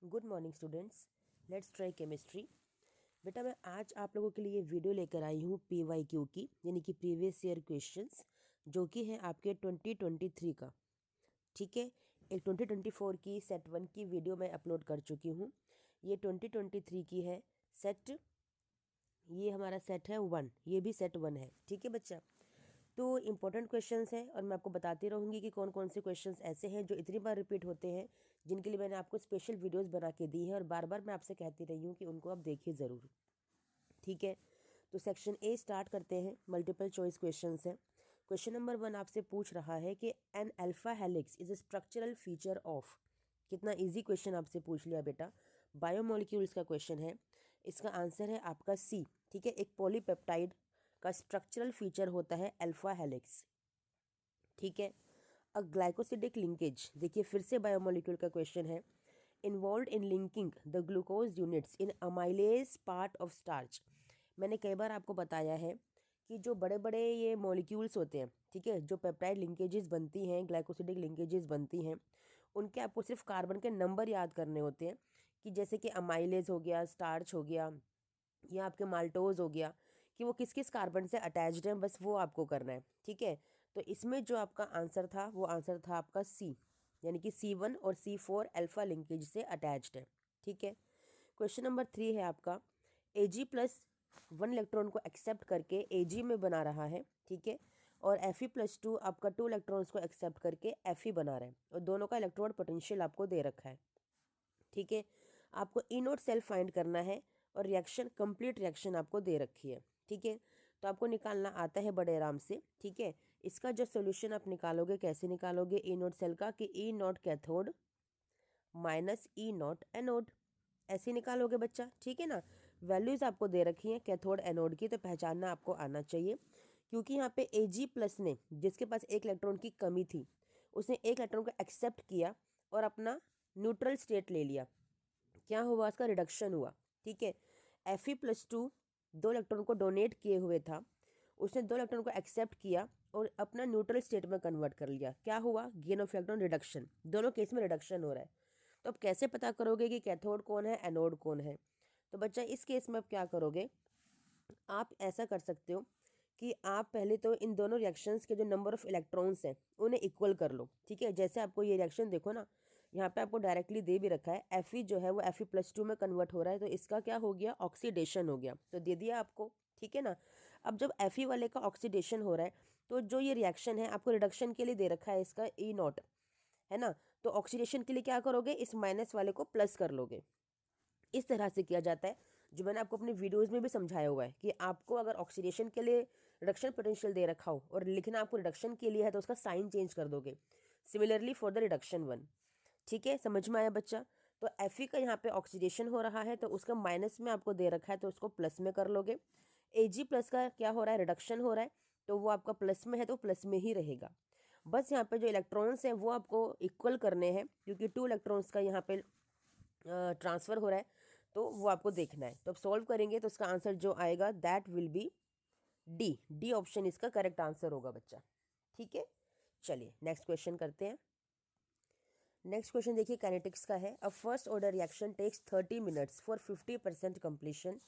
Good morning students, let's try chemistry. बेटा मैं आज आप लोगों के लिए वीडियो लेकर आई हूँ PYQ की, यानी कि प्रीवियस ईयर क्वेश्चंस, जो कि है आपके 2023 का। ठीक है, एक 2024 की सेट 1 की वीडियो मैं अपलोड कर चुकी हूँ। ये 2023 की है सेट, ये हमारा सेट है 1, ये भी सेट 1 है। ठीक है बच्चा, तो इम्पोर्टेंट क्वेश्चंस हैं और मैं आपको बताती रहूँगी कि कौन कौन से क्वेश्चंस ऐसे हैं जो इतनी बार रिपीट होते हैं, जिनके लिए मैंने आपको स्पेशल वीडियोस बना के दी हैं और बार बार मैं आपसे कहती रही हूँ कि उनको आप देखिए ज़रूर। ठीक है, तो सेक्शन ए स्टार्ट करते हैं। मल्टीपल चॉइस क्वेश्चंस हैं। क्वेश्चन नंबर 1 आपसे पूछ रहा है कि an alpha helix is a structural feature of. कितना इजी क्वेश्चन आपसे पूछ लिया बेटा, बायोमोलिक्यूल्स का क्वेश्चन है। इसका आंसर है आपका सी। ठीक है, एक पॉलीपेप्टाइड का स्ट्रक्चरल फीचर होता है अल्फा हेलिक्स। ठीक है, अ ग्लाइकोसिडिक लिंकेज, देखिए फिर से बायोमोलिक्यूल का क्वेश्चन है। Involve in linking the glucose units in amylase part of starch. मैंने कई बार आपको बताया है कि जो बड़े बड़े ये मॉलिक्यूल्स होते हैं, ठीक है, जो पेप्टाइड लिंकेजेस बनती हैं, ग्लाइकोसिडिक लिंकेजेस बनती हैं, उनके आपको सिर्फ कार्बन के नंबर याद करने होते हैं। कि जैसे कि अमाइलेज हो गया, स्टार्च हो गया, या आपके माल्टोज हो गया, कि वो किस किस कार्बन से अटैच्ड हैं, बस वो आपको करना है। ठीक है, तो इसमें जो आपका आंसर था वो आंसर था आपका सी, यानी कि C1 और C4 अल्फा लिंकेज से अटैच्ड है। ठीक है, क्वेश्चन नंबर 3 है आपका, Ag+1 इलेक्ट्रॉन को एक्सेप्ट करके Ag में बना रहा है। ठीक है, और Fe+2 आपका 2 इलेक्ट्रॉन्स को एक्सेप्ट करके Fe बना रहा है, और दोनों का इलेक्ट्रोड पोटेंशियल आपको दे रखा है। ठीक है, आपको ई नोट सेल फाइंड करना है और रिएक्शन, कंप्लीट रिएक्शन आपको दे रखी है। ठीक है, तो आपको निकालना आता है बड़े आराम से। ठीक है, इसका जो सोल्यूशन आप निकालोगे, कैसे निकालोगे ई नोट सेल का, कि ई नोट कैथोड माइनस ई नोट एनोड, ऐसे निकालोगे बच्चा। ठीक है ना, वैल्यूज आपको दे रखी हैं कैथोड एनोड की, तो पहचानना आपको आना चाहिए। क्योंकि यहाँ पे Ag+ ने, जिसके पास एक इलेक्ट्रॉन की कमी थी, उसने एक इलेक्ट्रॉन को एक्सेप्ट किया और अपना न्यूट्रल स्टेट ले लिया। क्या हुआ, उसका रिडक्शन हुआ। ठीक है, Fe+2 2 इलेक्ट्रॉन को डोनेट किए हुए था, उसने 2 इलेक्ट्रॉन को एक्सेप्ट किया और अपना न्यूट्रल स्टेट में कन्वर्ट कर लिया। क्या हुआ, गेन ऑफ इलेक्ट्रॉन रिडक्शन, दोनों केस में रिडक्शन हो रहा है। तो अब कैसे पता करोगे कि कैथोड कौन है, एनोड कौन है? तो बच्चा इस केस में अब क्या करोगे, आप ऐसा कर सकते हो कि आप पहले तो इन दोनों रिएक्शंस के जो नंबर ऑफ इलेक्ट्रॉन्स हैं उन्हें इक्वल कर लो। ठीक है, जैसे आपको ये रिएक्शन देखो ना, यहाँ पे आपको डायरेक्टली दे भी रखा है, Fe जो है वो Fe+2 में कन्वर्ट हो रहा है, तो इसका क्या हो गया, ऑक्सीडेशन हो गया, तो दे दिया आपको। ठीक है ना, अब जब Fe वाले का ऑक्सीडेशन हो रहा है, तो जो ये रिएक्शन है आपको रिडक्शन के लिए दे रखा है इसका ई नॉट, है ना, तो ऑक्सीडेशन के लिए क्या करोगे, इस माइनस वाले को प्लस कर लोगे। इस तरह से किया जाता है, जो मैंने आपको अपनी वीडियोस में भी समझाया हुआ है कि आपको अगर ऑक्सीडेशन के लिए रिडक्शन पोटेंशियल दे रखा हो और लिखना आपको रिडक्शन के लिए है, तो उसका साइन चेंज कर दोगे। Similarly for the reduction 1। ठीक है, समझ में आया बच्चा? तो Fe का यहाँ पे ऑक्सीडेशन हो रहा है, तो उसका माइनस में आपको दे रखा है, तो उसको प्लस में कर लोगे। Ag+ का क्या हो रहा है, रिडक्शन हो रहा है, तो वो आपका प्लस में है तो प्लस में ही रहेगा। बस यहाँ पे जो इलेक्ट्रॉन्स हैं वो आपको इक्वल करने हैं, क्योंकि 2 इलेक्ट्रॉन्स का यहाँ पे ट्रांसफ़र हो रहा है, तो वो आपको देखना है। तो अब सॉल्व करेंगे तो इसका आंसर जो आएगा that will be D. D option इसका करेक्ट आंसर होगा बच्चा। ठीक है, चलिए नेक्स्ट क्वेश्चन करते हैं। नेक्स्ट क्वेश्चन देखिए, काइनेटिक्स का है। A first order reaction takes 30 minutes for 50% completion.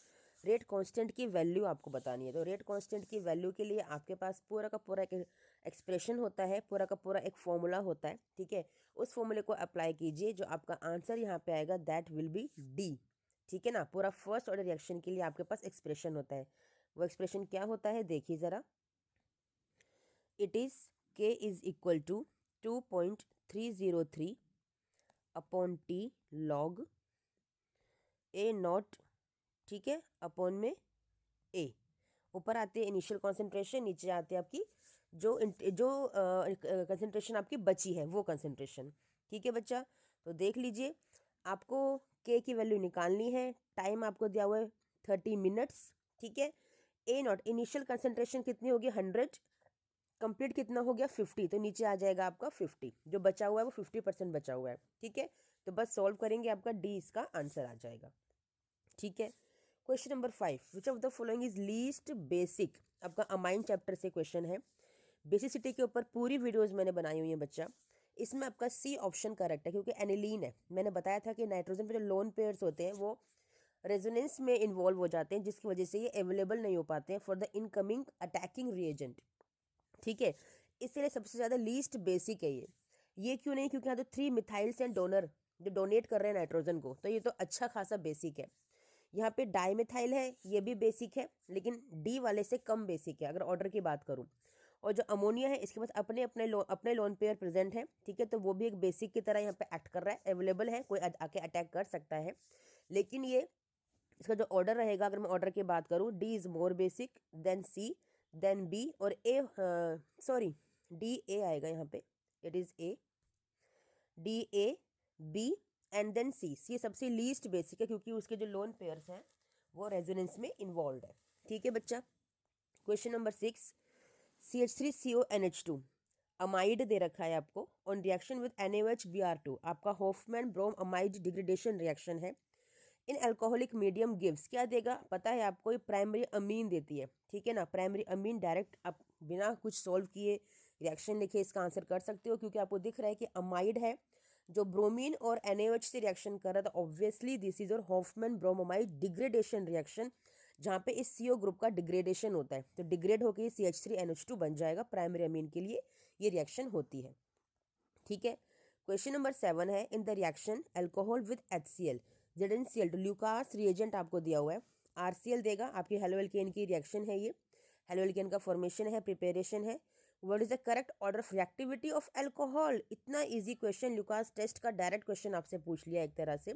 Rate constant की वैल्यू आपको बतानी है, तो रेट कांस्टेंट की वैल्यू के लिए आपके पास पूरा का पूरा एक एक्सप्रेशन होता है, पूरा का पूरा एक फॉर्मूला होता है। ठीक है, उस फॉर्मूले को अप्लाई कीजिए, जो आपका आंसर यहाँ पे आएगा दैट विल बी डी। ठीक है ना, पूरा फर्स्ट ऑर्डर रिएक्शन के लिए आपके पास एक्सप्रेशन होता है। वो एक्सप्रेशन क्या होता है देखिए ज़रा, it is K is equal to 2.303 upon T log A naught, ठीक है, अपॉन में A। ऊपर आती है इनिशियल कॉन्सेंट्रेशन, नीचे आती है आपकी जो कंसेंट्रेशन आपकी बची है वो कंसेंट्रेशन। ठीक है बच्चा, तो देख लीजिए, आपको K की वैल्यू निकालनी है। टाइम आपको दिया हुआ है 30 मिनट्स। ठीक है, A नॉट इनिशियल कंसेंट्रेशन कितनी होगी 100, कंप्लीट कितना हो गया 50, तो नीचे आ जाएगा आपका 50, जो बचा हुआ है वो 50% बचा हुआ है। ठीक है, तो बस सॉल्व करेंगे, आपका डी इसका आंसर आ जाएगा। ठीक है, question number 5, which of the following is least basic. आपका अमाइन चैप्टर से क्वेश्चन है। बेसिसिटी के ऊपर पूरी वीडियोस मैंने बनाई हुई है बच्चा, इसमें आपका सी ऑप्शन करेक्ट है, क्योंकि एनिलीन है। मैंने बताया था कि नाइट्रोजन पे जो लोन पेयर्स होते हैं वो रेजोनेंस में इन्वॉल्व हो जाते हैं, जिसकी वजह से ये अवेलेबल नहीं हो पाते हैं for the incoming attacking reagent. ठीक है, इसलिए सबसे ज़्यादा लीस्ट बेसिक है ये क्यों नहीं? क्योंकि यहाँ तो 3 मिथाइल्स एंड डोनर जो डोनेट कर रहे हैं नाइट्रोजन को, तो ये तो अच्छा खासा बेसिक है। यहाँ पे डाईमिथाइल है, ये भी बेसिक है, लेकिन डी वाले से कम बेसिक है अगर ऑर्डर की बात करूँ। और जो अमोनिया है, इसके पास अपने लोन पेयर प्रेजेंट है। ठीक है, तो वो भी एक बेसिक की तरह यहाँ पे एक्ट कर रहा है, अवेलेबल है, कोई आके अटैक कर सकता है। लेकिन ये इसका जो ऑर्डर रहेगा, अगर मैं ऑर्डर की बात करूँ, D is more basic than C then B और ए, सॉरी डी ए आएगा यहाँ पे, it is A, D A B and then C. C सबसे लीस्ट बेसिक है क्योंकि उसके जो लोन पेयर्स हैं वो रेजोनेंस में इन्वॉल्व है। ठीक है बच्चा। क्वेश्चन नंबर 6, CH3CONH2 अमाइड दे रखा है आपको। ऑन रिएक्शन विद NaOH-Br2, आपका होफमैन ब्रोम अमाइड डिग्रेडेशन रिएक्शन है। इन अल्कोहलिक मीडियम गिव्स, क्या देगा पता है आपको? ये प्राइमरी अमीन देती है। ठीक है ना, प्राइमरी अमीन डायरेक्ट आप बिना कुछ सॉल्व किए रिएक्शन लिखे इसका आंसर कर सकते हो, क्योंकि आपको दिख रहा है कि अमाइड है जो ब्रोमीन और NaOH से रिएक्शन कर रहा था। ऑब्वियसली दिस इज और हॉफमैन ब्रोमोमाइड डिग्रेडेशन रिएक्शन, जहाँ पे इस CO ग्रुप का डिग्रेडेशन होता है, तो डिग्रेड होकर CH3NH2 बन जाएगा। प्राइमरी अमीन के लिए ये रिएक्शन होती है। ठीक है, क्वेश्चन नंबर 7 है, in the reaction alcohol with HCl ZnCl2, Lucas reagent आपको दिया हुआ है। RCl देगा, आपकी हेलोएल्केन की रिएक्शन है ये, हेलोएल्केन का फॉर्मेशन है, प्रिपेरेशन है। What is the correct order of reactivity of alcohol? इतना इजी क्वेश्चन, ल्यूकास टेस्ट का डायरेक्ट क्वेश्चन आपसे पूछ लिया एक तरह से।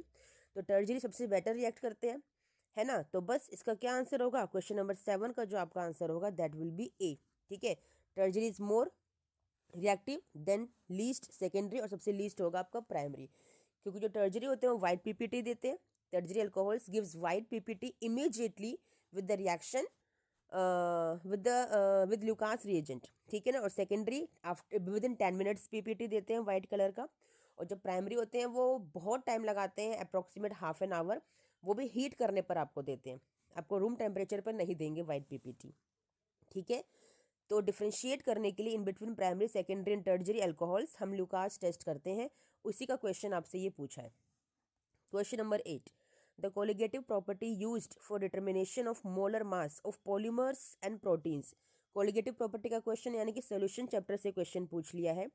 तो टर्जरी सबसे बेटर रिएक्ट करते हैं, है ना, तो बस इसका क्या आंसर होगा? क्वेश्चन नंबर 7 का जो आपका आंसर होगा दैट विल बी ए। ठीक है, टर्जरी is more reactive than least secondary, और सबसे लीस्ट होगा आपका प्राइमरी, क्योंकि जो टर्जरी होते हैं वो वाइट पीपीटी देते हैं। टर्जरी alcohols gives white PPT immediately with the reaction with Lucas reagent. ठीक है ना, और secondary after with in 10 minutes PPT देते हैं वाइट कलर का। और जो प्राइमरी होते हैं वो बहुत टाइम लगाते हैं, अप्रॉक्सीमेट हाफ एन आवर, वो भी हीट करने पर आपको देते हैं, आपको रूम टेम्परेचर पर नहीं देंगे वाइट पीपीटी। ठीक है, तो डिफ्रेंशिएट करने के लिए in between primary secondary and टर्जरी alcohols हम ल्यूकास टेस्ट करते हैं, उसी का क्वेश्चन आपसे ये पूछा है। Question number 8, the colligative property used for determination of molar mass of polymers and proteins. Colligative property का क्वेश्चन यानी कि सोल्यूशन चैप्टर से क्वेश्चन पूछ लिया है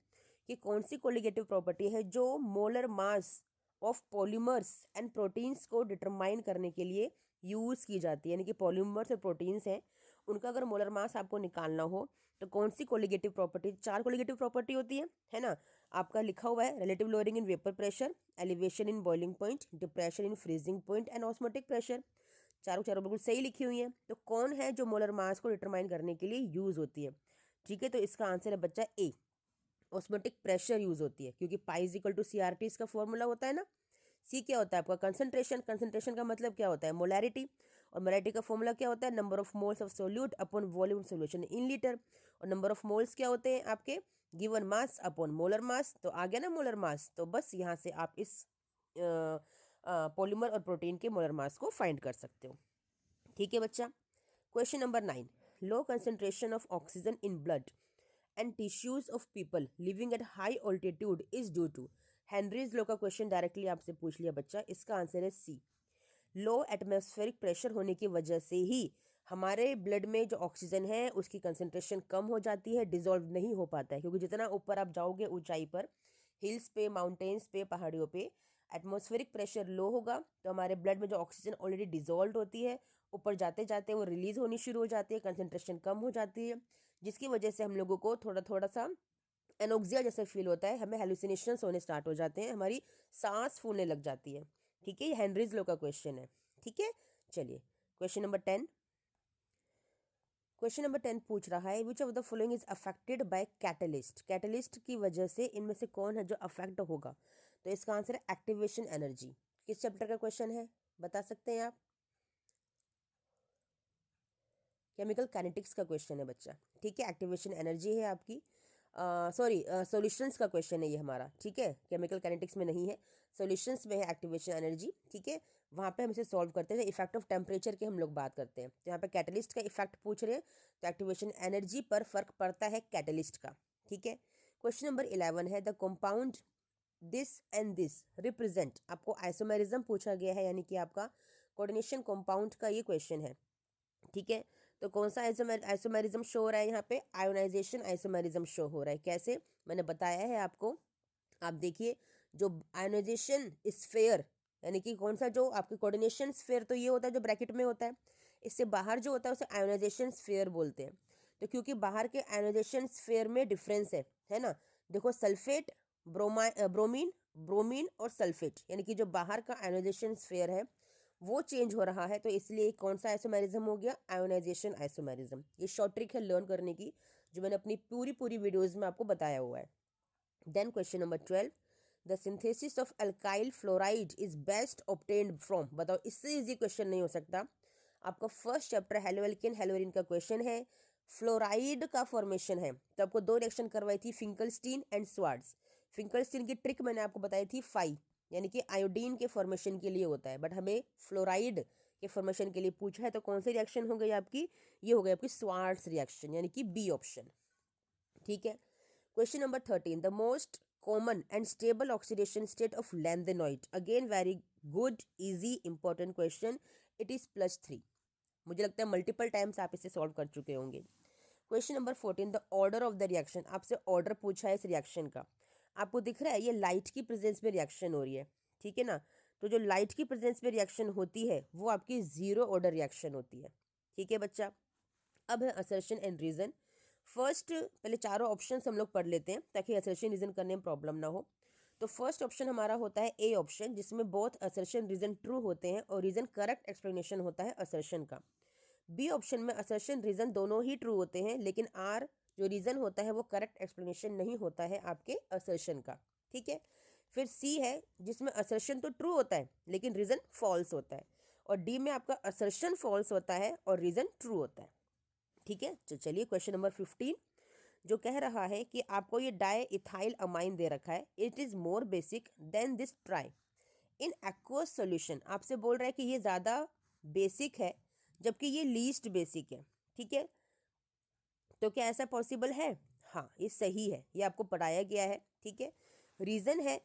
कि कौन सी कोलिगेटिव प्रॉपर्टी है जो molar mass of polymers and proteins को डिटरमाइन करने के लिए यूज़ की जाती है। यानी कि पॉलीमर्स और प्रोटीन्स हैं, उनका अगर मोलर मास आपको निकालना हो तो कौन सी कोलिगेटिव प्रॉपर्टी? 4 कोलिगेटिव प्रॉपर्टी होती है ना, आपका लिखा हुआ है relative lowering in vapour pressure, elevation in boiling point, depression in freezing point and osmotic pressure. चारों चारों बिल्कुल सही लिखी हुई हैं। तो कौन है जो मोलर मास को डिटरमाइन करने के लिए यूज़ होती है? ठीक है, तो इसका आंसर है बच्चा ए, ऑस्मोटिक प्रेशर यूज़ होती है, क्योंकि pi is equal to CRT इसका फॉर्मूला होता है ना। सी क्या होता है आपका? कंसंट्रेशन। कंसंट्रेशन का मतलब क्या होता है? मोलैरिटी। और मोलैरिटी का फॉर्मूला क्या होता है? Number of moles of solute upon volume of solution in litre. और नंबर ऑफ मोल्स क्या होते हैं आपके? Given mass upon molar mass. तो आ गया ना मोलर मास, तो बस यहाँ से आप इस पॉलीमर और प्रोटीन के मोलर मास को फाइंड कर सकते हो। ठीक है बच्चा। Question number 9, low concentration of oxygen in blood and tissues of people living at high altitude is due to. Henry's law का क्वेश्चन डायरेक्टली आपसे पूछ लिया बच्चा, इसका आंसर है सी। लो एटमॉस्फेरिक प्रेशर होने की वजह से ही हमारे ब्लड में जो ऑक्सीजन है उसकी कंसंट्रेशन कम हो जाती है, डिजोल्व नहीं हो पाता है, क्योंकि जितना ऊपर आप जाओगे ऊंचाई पर, हिल्स पे, माउंटेन्स पे, पहाड़ियों पे, एटमॉस्फेरिक प्रेशर लो होगा तो हमारे ब्लड में जो ऑक्सीजन ऑलरेडी डिजोल्व होती है, ऊपर जाते जाते वो रिलीज होनी शुरू हो जाती है, कंसंट्रेशन कम हो जाती है, जिसकी वजह से हम लोगों को थोड़ा थोड़ा सा एनोक्सिया जैसा फील होता है, हमें हेलुसिनेशंस होने स्टार्ट हो जाते हैं, हमारी सांस फूलने लग जाती है। ठीक है, ये हेनरीज लॉ का क्वेश्चन है। ठीक है, चलिए क्वेश्चन नंबर 10। क्वेश्चन नंबर 10 पूछ रहा है, which of the following is affected by catalyst. Catalyst की वजह से इनमें से कौन है जो अफेक्ट होगा? तो इसका आंसर है एक्टिवेशन एनर्जी। किस चैप्टर का क्वेश्चन है बता सकते हैं आप? केमिकल काइनेटिक्स का क्वेश्चन है बच्चा। ठीक है, एक्टिवेशन एनर्जी है आपकी, सॉरी सॉल्यूशंस का क्वेश्चन है ये हमारा। ठीक है, केमिकल काइनेटिक्स में नहीं है, सॉल्यूशंस में है एक्टिवेशन एनर्जी। ठीक है, वहाँ पे हम इसे सॉल्व करते हैं, इफेक्ट ऑफ टेम्परेचर के हम लोग बात करते हैं। तो यहाँ पे कैटलिस्ट का इफेक्ट पूछ रहे हैं, तो एक्टिवेशन एनर्जी पर फर्क पड़ता है कैटलिस्ट का। ठीक है, क्वेश्चन नंबर 11 है the compound this and this represent, आपको आइसोमेरिज्म पूछा गया है, यानी कि आपका कोऑर्डिनेशन कंपाउंड का ये क्वेश्चन है। ठीक है, तो कौन सा आइसोमेरिज्म शो हो रहा है यहाँ पे? आयोनाइजेशन आइसोमेरिज्म शो हो रहा है। कैसे? मैंने बताया है आपको। आप देखिए, जो आयोनाइजेशन स्फेयर, यानी कि कौन सा, जो आपकी कोऑर्डिनेशन स्फेयर तो ये होता है जो ब्रैकेट में होता है, इससे बाहर जो होता है उसे आयोनाइजेशन स्फेयर बोलते हैं। तो क्योंकि बाहर के आयोनाइजेशन स्फेयर में डिफरेंस है ना। देखो सल्फेट, ब्रोमीन, ब्रोमीन और सल्फेट, यानी कि जो बाहर का आयोनाइजेशन स्फेयर है वो चेंज हो रहा है, तो इसलिए कौन सा आइसोमेरिज्म हो गया? Ionization isomerism. ये शॉर्ट ट्रिक है लर्न करने की, जो मैंने अपनी पूरी वीडियोज में आपको बताया हुआ है। Then question number 12, the synthesis of alkyl fluoride is best obtained from, बताओ, इससे इजी क्वेश्चन नहीं हो सकता। आपका फर्स्ट चैप्टर हेलोएल्केन हेलोरिन का क्वेश्चन है, फ्लोराइड का फॉर्मेशन है, तो आपको दो रिएक्शन करवाई थी, फिंकलस्टीन एंड स्वार्ट्ज। फिंकलस्टीन की ट्रिक मैंने आपको बताई थी फाई, यानी कि आयोडीन के फॉर्मेशन के लिए होता है, बट हमें फ्लोराइड के फॉर्मेशन के लिए पूछा है, तो कौन सी रिएक्शन हो गई आपकी? ये हो गई आपकी स्वार्ट्ज रिएक्शन, यानी कि बी ऑप्शन। ठीक है, question number 13, the most common and stable oxidation state of lanthanoid, again very good easy important question, it is +3। मुझे लगता है मल्टीपल टाइम्स आप इसे सॉल्व कर चुके होंगे। Question number 14, the order of the reaction, आपसे ऑर्डर पूछा है इस रिएक्शन का। आपको दिख रहा है ये लाइट की प्रेजेंस में रिएक्शन हो रही है, ठीक है ना। तो जो लाइट की प्रेजेंस में रिएक्शन होती है वो आपकी जीरो ऑर्डर रिएक्शन होती है। ठीक है बच्चा, अब है असर्शन एंड रीजन। फर्स्ट पहले चारों ऑप्शंस हम लोग पढ़ लेते हैं ताकि असर्शन रीजन करने में प्रॉब्लम ना हो। तो फर्स्ट ऑप्शन हमारा होता है ए ऑप्शन, जिसमें बोथ असर्शन रीजन ट्रू होते हैं और रीजन करेक्ट एक्सप्लेनेशन होता है असर्शन का। बी ऑप्शन में असर्शन रीजन दोनों ही ट्रू होते हैं, लेकिन आर जो रीजन होता है वो करेक्ट एक्सप्लेनेशन नहीं होता है आपके असर्शन का। ठीक है, फिर सी है जिसमें असर्शन तो ट्रू होता है लेकिन रीजन फॉल्स होता है, और डी में आपका असर्शन फॉल्स होता है और रीजन ट्रू होता है। ठीक है, तो चलिए क्वेश्चन नंबर 15 जो कह रहा है कि आपको ये डाई इथाइल अमाइन दे रखा है, it is more basic than this try in aqueous solution. आपसे बोल रहा है कि ये ज़्यादा बेसिक है जबकि ये लीस्ट बेसिक है। ठीक है, तो क्या ऐसा पॉसिबल है? हाँ, ये सही है, ये आपको पढ़ाया गया है। ठीक है, रीजन है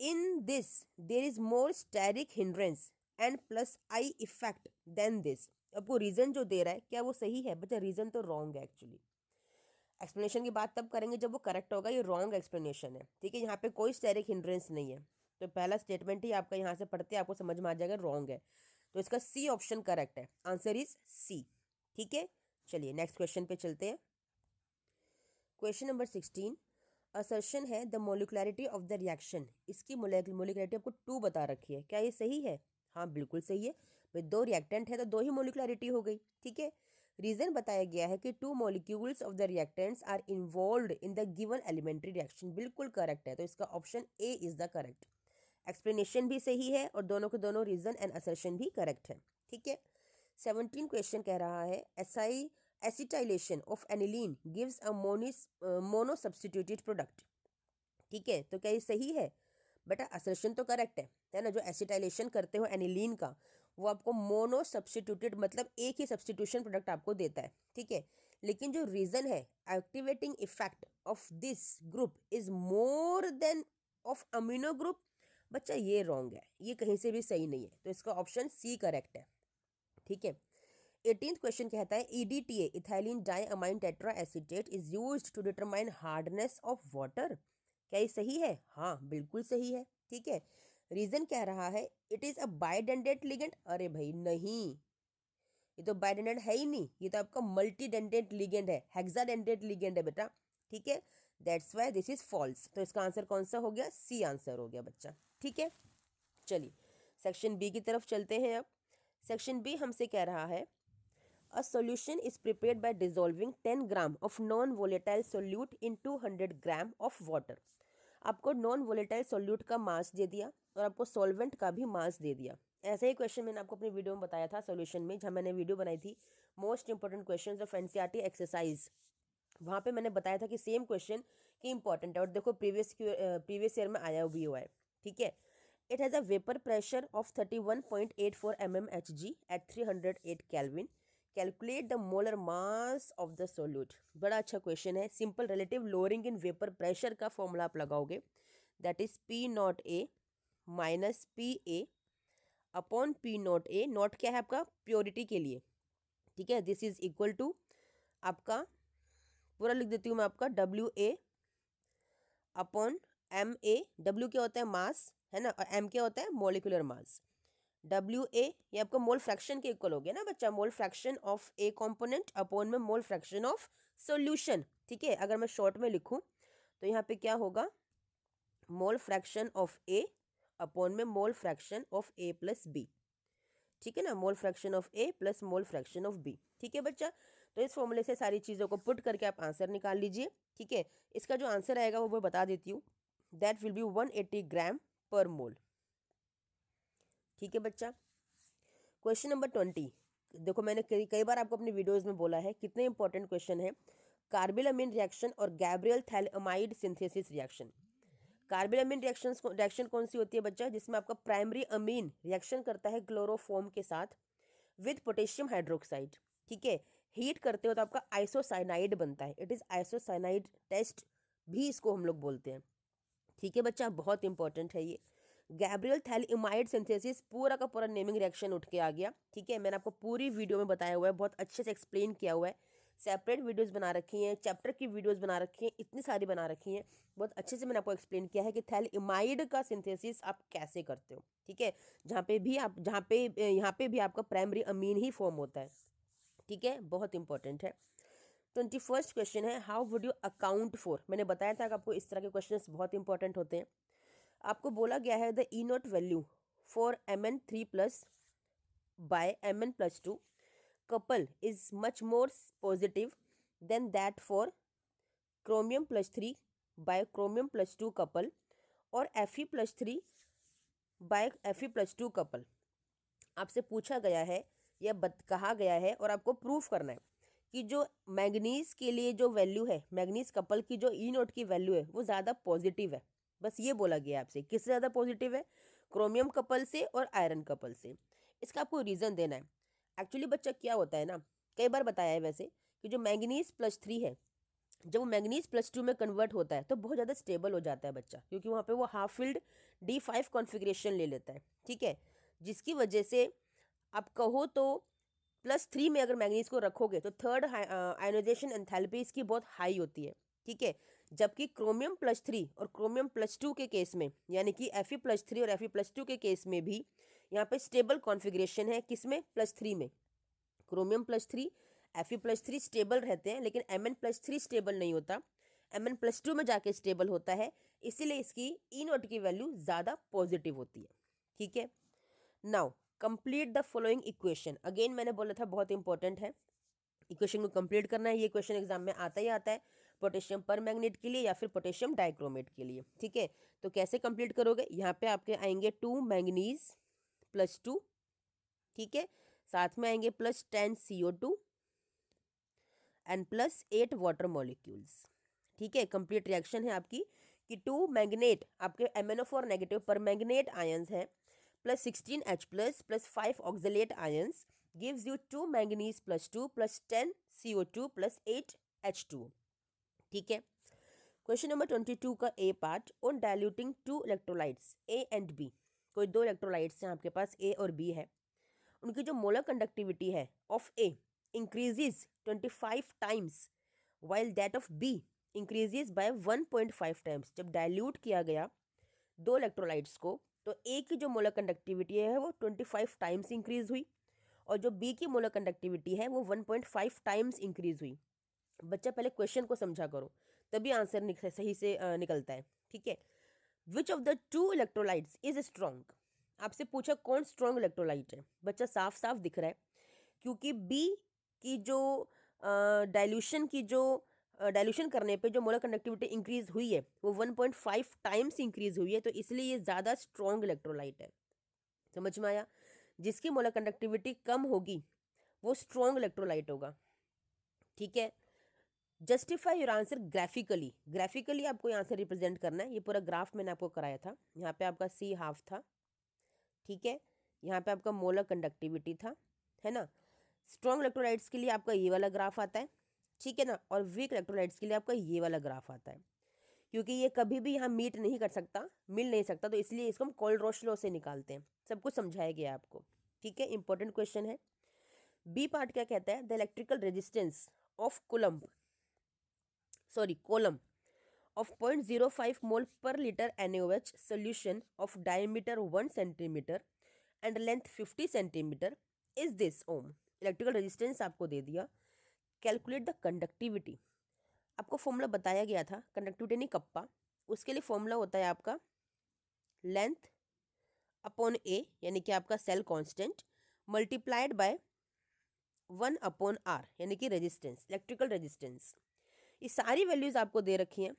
in this there is more steric hindrance and plus I effect than this. आपको रीजन जो दे रहा है क्या वो सही है? बच्चा रीजन तो रॉन्ग है एक्चुअली। एक्सप्लेनेशन की बात तब करेंगे जब वो करेक्ट होगा, ये रॉन्ग एक्सप्लेनेशन है। ठीक है, यहाँ पे कोई स्टेरिक हिंड्रेंस नहीं है, तो पहला स्टेटमेंट ही आपका यहाँ से पढ़ते आपको समझ में आ जाएगा रॉन्ग है, तो इसका सी ऑप्शन करेक्ट है, आंसर इज सी। ठीक है, चलिए नेक्स्ट क्वेश्चन पे चलते हैं। क्वेश्चन नंबर 16, असर्शन है the molecularity of the reaction, इसकी मोलिकुलरिटी आपको 2 बता रखी है, क्या ये सही है? हाँ बिल्कुल सही है भाई, 2 रिएक्टेंट है तो 2 ही मोलिकुलरिटी हो गई। ठीक है, रीजन बताया गया है कि 2 molecules of the reactants are involved in the given elementary reaction, बिल्कुल करेक्ट है, तो इसका option A is the correct. Explanation भी सही है और दोनों के दोनों रीजन एंड असर्शन भी करेक्ट है। ठीक है, 17 क्वेश्चन कह रहा है acetylation of aniline gives a mono substituted product. ठीक है, तो क्या ये सही है? बेटा असर्शन तो करेक्ट है ना। जो एसिटाइलेशन करते हो एनिलीन का वो आपको मोनो सब्स्टिट्यूटेड मतलब एक ही सब्स्टिट्यूशन प्रोडक्ट आपको देता है। ठीक है, लेकिन जो रीजन है activating effect of this group is more than of amino group, बच्चा ये रॉन्ग है, ये कहीं से भी सही नहीं है, तो इसका ऑप्शन सी करेक्ट है। ठीक है, 18th क्वेश्चन कहता है EDTA ethylene diamine tetra acetate is used to determine hardness of water, क्या ये सही है? हाँ बिल्कुल सही है। ठीक है, रीजन कह रहा है इट इज अ बाइडेंडेट लिगेंड, अरे भाई नहीं, ये तो बाइडेंडेट है ही नहीं, ये तो आपका मल्टीडेंडेट लिगेंड है, हेक्साडेंडेट लिगेंड है बेटा। ठीक है, that's why this is false, तो इसका आंसर कौन सा हो गया? सी आंसर हो गया बच्चा। ठीक है, चलिए सेक्शन बी की तरफ चलते हैं। अब सेक्शन बी हमसे कह रहा है A solution is prepared by dissolving 10 gram of non-volatile solute in 200 gram of water. आपको नॉन वोलेटाइल सोल्यूट का मास दे दिया और आपको सॉल्वेंट का भी मास दे दिया। ऐसा ही क्वेश्चन मैंने आपको अपनी वीडियो में बताया था सोल्यूशन में, जहाँ मैंने वीडियो बनाई थी most important questions of NCERT exercise. वहाँ पे मैंने बताया था कि सेम क्वेश्चन की इंपॉर्टेंट है और देखो प्रीवियस ईयर में आया भी हुआ है। ठीक है, it has a vapour pressure of 31.84 mmHg at 308 Kelvin. Calculate the molar mass of the solute. बड़ा अच्छा क्वेश्चन है। Simple relative lowering in vapour pressure का फॉर्मूला आप लगाओगे, that is P naught A minus P A upon P naught A. Naught क्या है आपका? Purity के लिए, ठीक है। दिस इज इक्वल टू आपका, पूरा लिख देती हूँ मैं आपका, W A upon M A. W क्या होता है? मास, है ना, और एम क्या होता है? Molecular mass. डब्ल्यू ए ये आपका मोल फ्रैक्शन के इक्वल हो गया ना बच्चा, मोल fraction of A component upon में मोल फ्रैक्शन ऑफ सॉल्यूशन, ठीक है। अगर मैं शॉर्ट में लिखूं तो यहाँ पे क्या होगा? Mole fraction of A upon में mole fraction of A plus B, ठीक है ना, mole fraction of A plus mole fraction of B, ठीक है बच्चा। तो इस फॉर्मूले से सारी चीज़ों को पुट करके आप आंसर निकाल लीजिए, ठीक है। इसका जो आंसर आएगा वो मैं बता देती हूँ, दैट विल बी 180 ग्राम पर मोल, ठीक है बच्चा। क्वेश्चन नंबर 20, देखो मैंने कई कई बार आपको अपनी वीडियोस में बोला है, कितने इंपॉर्टेंट क्वेश्चन है। कार्बिलअमीन रिएक्शन और Gabriel phthalimide synthesis reaction. Carbylamine reaction कौन सी होती है बच्चा? जिसमें आपका प्राइमरी अमीन रिएक्शन करता है क्लोरोफॉर्म के साथ विद पोटेशियम हाइड्रोक्साइड, ठीक है। हीट करते हो तो आपका आइसोसाइनाइड बनता है, इट इज आइसोसाइनाइड टेस्ट भी इसको हम लोग बोलते हैं, ठीक है बच्चा, बहुत इंपॉर्टेंट है ये। गैब्रियल थैलेमाइड सिंथेसिस, पूरा का पूरा नेमिंग रिएक्शन उठ के आ गया, ठीक है। मैंने आपको पूरी वीडियो में बताया हुआ है, बहुत अच्छे से एक्सप्लेन किया हुआ है, सेपरेट वीडियोस बना रखी हैं, चैप्टर की वीडियोस बना रखी हैं, इतनी सारी बना रखी हैं, बहुत अच्छे से मैंने आपको एक्सप्लेन किया है कि थैलेमाइड का सिंथेसिस आप कैसे करते हो, ठीक है। यहाँ पे भी आपका प्राइमरी अमीन ही फॉर्म होता है, ठीक है, बहुत इंपॉर्टेंट है। 21st क्वेश्चन है, how would you account for. मैंने बताया था कि आपको इस तरह के क्वेश्चंस बहुत इंपॉर्टेंट होते हैं। आपको बोला गया है the E naught value for Mn3+ by Mn+2 couple is much more positive than that for Chromium+3 by Chromium+2 couple और Fe+3 by Fe+2 couple। आपसे पूछा गया है या कहा गया है और आपको प्रूफ करना है कि जो मैग्नीज के लिए जो वैल्यू है, मैग्नीज कपल की जो ई नोट की वैल्यू है वो ज़्यादा पॉजिटिव है। बस ये बोला गया आपसे, किससे ज़्यादा पॉजिटिव है? क्रोमियम कपल से और आयरन कपल से। इसका आपको रीज़न देना है। एक्चुअली बच्चा क्या होता है ना, कई बार बताया है वैसे, कि जो मैग्नीज+3 है, जब वो मैग्नीज+2 में कन्वर्ट होता है तो बहुत ज़्यादा स्टेबल हो जाता है बच्चा, क्योंकि वहाँ पे वो हाफ फिल्ड D5 कॉन्फ़िगरेशन ले लेता है, ठीक है। जिसकी वजह से आप कहो तो +3 में अगर मैग्नीज को रखोगे तो थर्ड आयोनाइजेशन एंथैल्पी इसकी बहुत हाई होती है, ठीक है। जबकि Chromium+3 और Chromium+2 के केस में, यानी कि Fe+3 और Fe+2 के केस में भी यहाँ पे स्टेबल कॉन्फ़िगरेशन है, किसमें? +3 में। Chromium+3 Fe+3 स्टेबल रहते हैं, लेकिन Mn+3 स्टेबल नहीं होता, Mn+2 में जाके स्टेबल होता है, इसीलिए इसकी ई नोट की वैल्यू ज़्यादा पॉजिटिव होती है, ठीक है। Now complete the following equation. Again मैंने बोला था बहुत इंपॉर्टेंट है, इक्वेशन को कंप्लीट करना है। ये क्वेश्चन एग्जाम में आता ही आता है, पोटेशियम पर मैग्नेट के लिए या फिर पोटेशियम डाइक्रोमेट के लिए, ठीक है। तो कैसे कंप्लीट करोगे? यहाँ पे आपके आएंगे 2 मैग्नीज +2, ठीक है, साथ में आएंगे +10 CO2 एंड +8 वाटर मॉलिक्यूल्स, ठीक है। कंप्लीट रिएक्शन है आपकी कि 2 मैग्नेट आपके MnO4 नेगेटिव पर मैग्नेट आयंस हैं +16H+ +5 oxalate ions gives you 2 manganese +2 +10 CO2 +8 H2O, ठीक है। क्वेश्चन नंबर 22 का A part, on diluting 2 electrolytes A and B। कोई 2 इलेक्ट्रोलाइट्स हैं आपके पास, A और B है, उनकी जो मोलर कंडक्टिविटी है of A increases 25 times while that of B increases by 1.5 times. जब डाइल्यूट किया गया 2 इलेक्ट्रोलाइट्स को तो A की जो मोलर कंडक्टिविटी है वो 25 टाइम्स इंक्रीज हुई और जो B की मोलर कंडक्टिविटी है वो 1.5 टाइम्स इंक्रीज हुई। बच्चा पहले क्वेश्चन को समझा करो, तभी आंसर सही से निकलता है, ठीक है। Which of the 2 electrolytes is strong. आपसे पूछा कौन स्ट्रॉन्ग इलेक्ट्रोलाइट है, बच्चा साफ साफ दिख रहा है, क्योंकि B की जो डाइल्यूशन करने पे जो मोलर कंडक्टिविटी इंक्रीज हुई है वो 1.5 टाइम्स इंक्रीज हुई है, तो इसलिए ये ज़्यादा स्ट्रॉन्ग इलेक्ट्रोलाइट है। समझ में आया? जिसकी मोलर कंडक्टिविटी कम होगी वो स्ट्रॉन्ग इलेक्ट्रोलाइट होगा, ठीक है। Justify your answer graphically. Graphically आपको यहाँ से रिप्रेजेंट करना है, ये पूरा ग्राफ मैंने आपको कराया था। यहाँ पे आपका C हाफ था, ठीक है, यहाँ पे आपका मोलर कंडक्टिविटी था, है ना। स्ट्रॉन्ग इलेक्ट्रोलाइट्स के लिए आपका ये वाला ग्राफ आता है, ठीक है ना, और वीक इलेक्ट्रोलाइट्स के लिए आपका ये वाला ग्राफ आता है। क्योंकि ये कभी भी यहाँ मीट नहीं कर सकता, मिल नहीं सकता, तो इसलिए इसको हम कोलरोश लॉ से निकालते हैं। सब कुछ समझाया गया आपको, ठीक है। इंपॉर्टेंट क्वेश्चन है। बी पार्ट क्या कहता है, the electrical resistance of column of 0.05 mole per liter NaOH solution of diameter 1 centimeter and length 50 centimeter is this ohm। Electrical resistance आपको दे दिया। कैलकुलेट द कंडक्टिविटी, आपको फॉर्मूला बताया गया था, कंडक्टिविटी नहीं कप्पा, उसके लिए फॉर्मूला होता है आपका लेंथ अपॉन ए, यानी कि आपका cell constant, multiplied by 1/r, यानी कि रेजिस्टेंस, इलेक्ट्रिकल रेजिस्टेंस। ये सारी वैल्यूज आपको दे रखी हैं।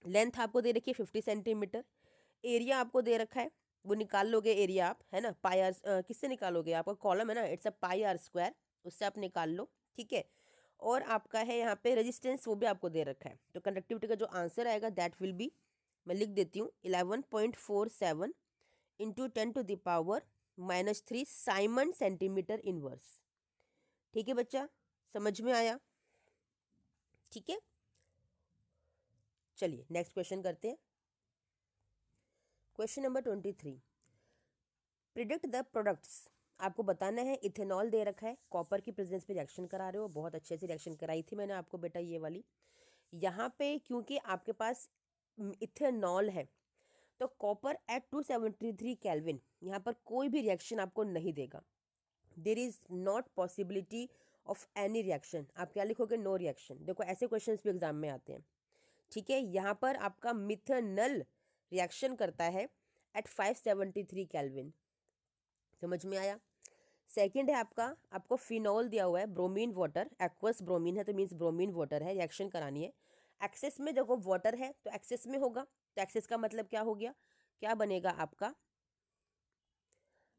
लेंथ आपको दे रखी है 50 सेंटीमीटर, एरिया आपको दे रखा है, वो निकाल लोगे एरिया आप, है ना, पाई आर, किससे निकालोगे, आपका कॉलम है ना, it's a pi R square, उससे आप निकाल लो, ठीक है। और आपका है यहाँ पे रेजिस्टेंस, वो भी आपको दे रखा है। तो कंडक्टिविटी का जो आंसर आएगा दैट विल बी, मैं लिख देती हूँ, 11.47 इंटू 10⁻³ साइमन सेंटीमीटर इनवर्स। ठीक है बच्चा, समझ में आया, ठीक है। चलिए नेक्स्ट क्वेश्चन करते हैं। Question number 23, predict the products. आपको बताना है, इथेनॉल दे रखा है, कॉपर की प्रेजेंस पे रिएक्शन करा रहे हो, बहुत अच्छे से रिएक्शन कराई थी मैंने आपको बेटा ये वाली। यहाँ पे क्योंकि आपके पास इथेनॉल है तो कॉपर एट 273 केल्विन, यहाँ पर कोई भी रिएक्शन आपको नहीं देगा। There is not possibility of any reaction. आप क्या लिखोगे, नो रिएक्शन। देखो ऐसे क्वेश्चन भी एग्जाम में आते हैं, ठीक है। यहाँ पर आपका मिथेनल रिएक्शन करता है एट 573 केल्विन, समझ में आया। सेकंड है आपको फिनॉल दिया हुआ है, ब्रोमीन वाटर, एक्वस ब्रोमीन है तो मीन्स ब्रोमीन वाटर है, रिएक्शन करानी है। एक्सेस में देखो वाटर है तो एक्सेस में होगा, तो एक्सेस का मतलब क्या हो गया, क्या बनेगा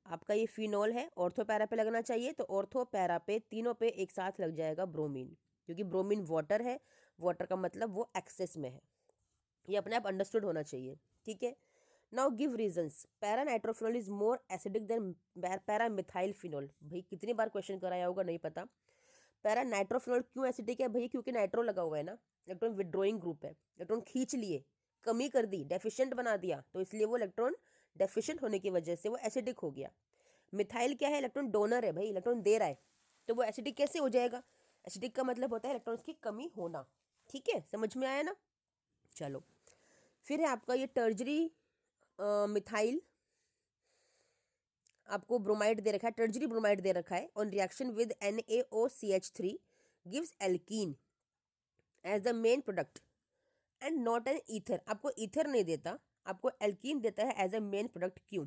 आपका ये फिनॉल है, ऑर्थो पैरा पे लगना चाहिए, तो ऑर्थो पैरा पे तीनों पे एक साथ लग जाएगा ब्रोमीन, क्योंकि ब्रोमीन वाटर है, वाटर का मतलब वो एक्सेस में है, ये अपने आप अंडरस्टूड होना चाहिए, ठीक है। Now give reasons, para nitrophenol is more acidic then para methyl phenol. भाई कितनी बार क्वेश्चन कराया होगा नहीं पता। पैरा नाइट्रोफिनॉल क्यों एसिडिक है भाई, क्योंकि नाइट्रो लगा हुआ है ना, इलेक्ट्रॉन विड्रॉइंग ग्रुप है, इलेक्ट्रॉन खींच लिए, कमी कर दी, डेफिशिएंट बना दिया, तो इसलिए वो इलेक्ट्रॉन डेफिशिएंट होने की वजह से वो एसिडिक हो गया। मिथाइल क्या है, इलेक्ट्रॉन डोनर है भाई, इलेक्ट्रॉन दे रहा है, तो वो एसिडिक कैसे हो जाएगा। एसिडिक का मतलब होता है इलेक्ट्रॉन्स की कमी होना, ठीक है, समझ में आया ना। चलो फिर है आपका ये टर्जरी मिथाइल, आपको ब्रोमाइड दे रखा है, टर्जरी ब्रोमाइड दे रखा है, on reaction with NaOCH3 gives alkene as the main product and not an ether. आपको ईथर नहीं देता, आपको एल्कीन देता है एज अ मेन प्रोडक्ट, क्यों।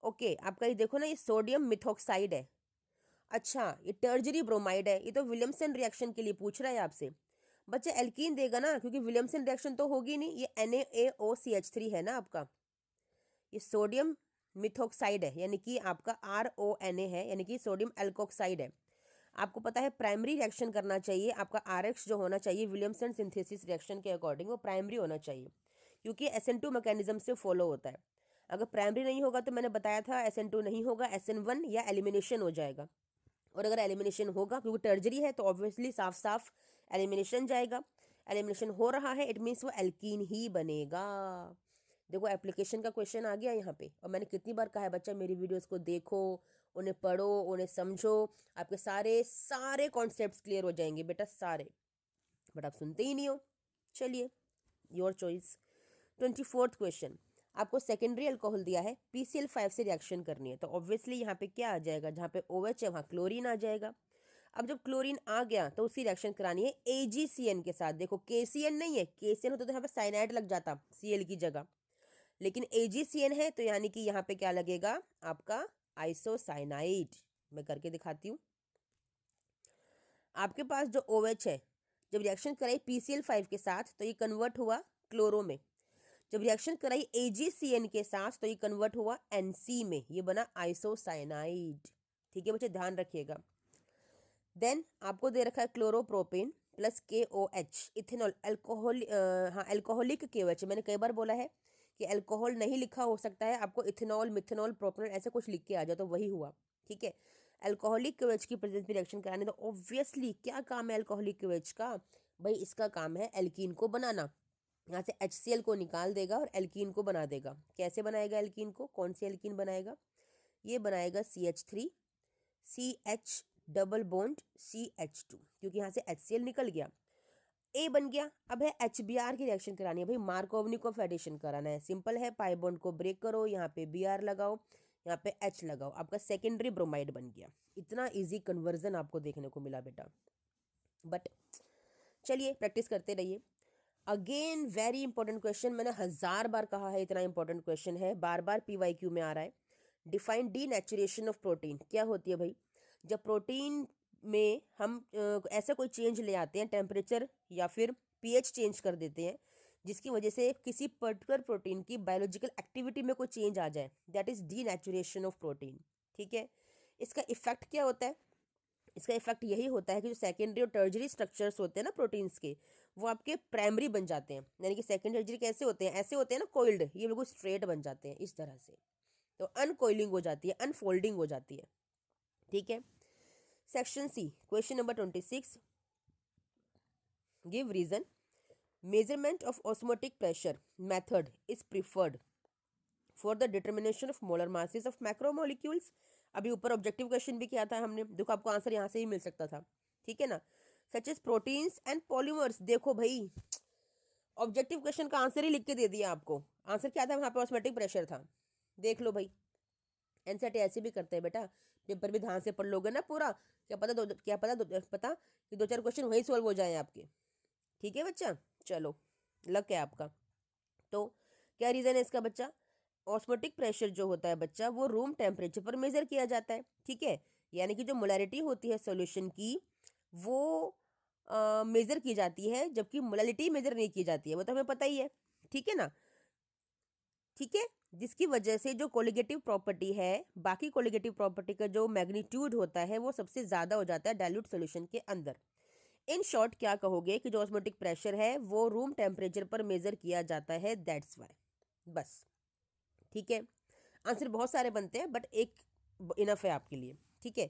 ओके आपका ये देखो ना, ये सोडियम मिथॉक्साइड है, अच्छा ये टर्जरी ब्रोमाइड है, ये तो विलियमसन रिएक्शन के लिए पूछ रहा है आपसे। बच्चे एल्कीन देगा ना, क्योंकि विलियमसन रिएक्शन तो होगी नहीं, ये NaOCH3 है ना आपका, ये सोडियम मिथॉक्साइड है, यानी कि आपका RONA है, यानी कि सोडियम एल्कोक्साइड है। आपको पता है प्राइमरी रिएक्शन करना चाहिए, आपका RX जो होना चाहिए विलियमसन सिंथेसिस रिएक्शन के अकॉर्डिंग वो प्राइमरी होना चाहिए, क्योंकि SN2 मैकेनिज्म से फॉलो होता है। अगर प्राइमरी नहीं होगा तो मैंने बताया था SN2 नहीं होगा, SN1 या एलिमिनेशन हो जाएगा। और अगर एलिमिनेशन होगा, क्योंकि टर्जरी है तो ऑब्वियसली साफ साफ एलिमिनेशन जाएगा, एलिमिनेशन हो रहा है, इट मीन्स वो एल्कीन ही बनेगा। देखो एप्लीकेशन का क्वेश्चन आ गया यहाँ पे, और मैंने कितनी बार कहा है बच्चा मेरी वीडियोस को देखो, उन्हें पढ़ो, उन्हें समझो, आपके सारे सारे कॉन्सेप्ट्स क्लियर हो जाएंगे बेटा, सारे, बट आप सुनते ही नहीं हो। चलिए योर चॉइस। 24th क्वेश्चन, आपको सेकेंडरी अल्कोहल दिया है, PCl5 से रिएक्शन करनी है, तो ऑब्वियसली यहाँ पे क्या आ जाएगा, जहाँ पे OH है वहाँ क्लोरीन आ जाएगा। अब जब क्लोरीन आ गया तो उसकी रिएक्शन करानी है AgCN के साथ। देखो KCN नहीं है, KCN होता तो यहाँ पे साइनाइड लग जाता Cl की जगह, लेकिन AgCN है तो यानी कि यहाँ पे क्या लगेगा आपका आइसोसाइनाइड। मैं करके दिखाती हूँ। आपके पास जो OH है जब रिएक्शन कराई PCl5 के साथ तो ये कन्वर्ट हुआ क्लोरो में, जब रिएक्शन कराई AgCN के साथ तो ये कन्वर्ट हुआ NC में, ये बना आइसोसाइनाइड। ठीक है बच्चे ध्यान रखिएगा। देन आपको दे रखा है chloropropane plus KOH, ethanol, alcohol, हाँ अल्कोहलिक KOH। मैंने कई बार बोला है कि अल्कोहल नहीं लिखा हो सकता है, आपको इथेनॉल, मिथेनॉल, प्रोपेनॉल ऐसे कुछ लिख के आ जाए तो वही हुआ, ठीक है। अल्कोहलिक क्वेज की प्रेजेंस में रिएक्शन कराने, तो ऑब्वियसली क्या काम है अल्कोहलिक क्वेज का भाई, इसका काम है एल्कीन को बनाना। यहाँ से HCl को निकाल देगा और एल्कीन को बना देगा। कैसे बनाएगा एल्कीन को, कौन सी एल्कीन बनाएगा, ये बनाएगा CH3 CH double bond CH2, क्योंकि यहाँ से HCl निकल गया, A बन गया। अब है HBr की रिएक्शन करानी है भाई, मार्कोवनिकोव एडिशन कराना है। सिंपल है, पाई बॉन्ड को ब्रेक करो, यहाँ पे Br लगाओ, यहाँ पे H लगाओ, आपका सेकेंडरी ब्रोमाइड बन गया। इतना इजी कन्वर्जन आपको देखने को मिला बेटा, बट चलिए प्रैक्टिस करते रहिए। अगेन वेरी इंपॉर्टेंट क्वेश्चन, मैंने 1000 बार कहा है इतना इंपॉर्टेंट क्वेश्चन है, बार बार PYQ में आ रहा है। डिफाइन डीनेचुरेशन ऑफ प्रोटीन, क्या होती है भाई, जब प्रोटीन में हम ऐसा कोई चेंज ले आते हैं, टेम्परेचर या फिर pH चेंज कर देते हैं, जिसकी वजह से किसी पर्टिकुलर प्रोटीन की बायोलॉजिकल एक्टिविटी में कोई चेंज आ जाए, that is denaturation of protein. ठीक है, इसका इफेक्ट क्या होता है, इसका इफेक्ट यही होता है कि जो सेकेंडरी और टर्जरी स्ट्रक्चर्स होते हैं ना प्रोटीन्स के, वो आपके प्राइमरी बन जाते हैं। यानी कि सेकेंडरी टर्जरी कैसे होते हैं, ऐसे होते हैं ना कोइल्ड, ये बिल्कुल स्ट्रेट बन जाते हैं इस तरह से, तो अनकोइलिंग हो जाती है, अनफोल्डिंग हो जाती है। ठीक है, section C question number 26, give reason measurement of osmotic pressure method is preferred for the determination of molar masses of macromolecules. अभी ऊपर ऑब्जेक्टिव क्वेश्चन भी किया था हमने, देखो आपको आंसर यहाँ से ही मिल सकता था। ठीक है ना, such as proteins and polymers. देखो भाई ऑब्जेक्टिव क्वेश्चन का आंसर ही लिख के दे दिया आपको, आंसर क्या था वहाँ पे, ऑस्मोटिक प्रेशर था। देख लो भाई, एनसीईआरटी ऐसे भी करते हैं बेटा, पेपर भी ध्यान से पढ़ लोगे ना पूरा, क्या पता कि 2-4 क्वेश्चन वही सॉल्व हो जाए आपके। ठीक है बच्चा, चलो लक है आपका। तो क्या रीज़न है इसका बच्चा, ऑस्मोटिक प्रेशर जो होता है बच्चा, वो रूम टेम्परेचर पर मेजर किया जाता है। ठीक है, यानी कि जो मोलैरिटी होती है सॉल्यूशन की, वो मेजर की जाती है, जबकि मोलैलिटी मेजर नहीं की जाती है, वो तो हमें पता ही है। ठीक है ना, ठीक है, जिसकी वजह से जो कोलिगेटिव प्रॉपर्टी है, बाकी कोलिगेटिव प्रॉपर्टी का जो मैग्नीट्यूड होता है वो सबसे ज़्यादा हो जाता है डाइल्यूट सॉल्यूशन के अंदर। इन शॉर्ट क्या कहोगे कि जो ऑस्मोटिक प्रेशर है वो रूम टेम्परेचर पर मेजर किया जाता है, दैट्स वाई, बस। ठीक है, आंसर बहुत सारे बनते हैं बट एक इनफ है आपके लिए। ठीक है,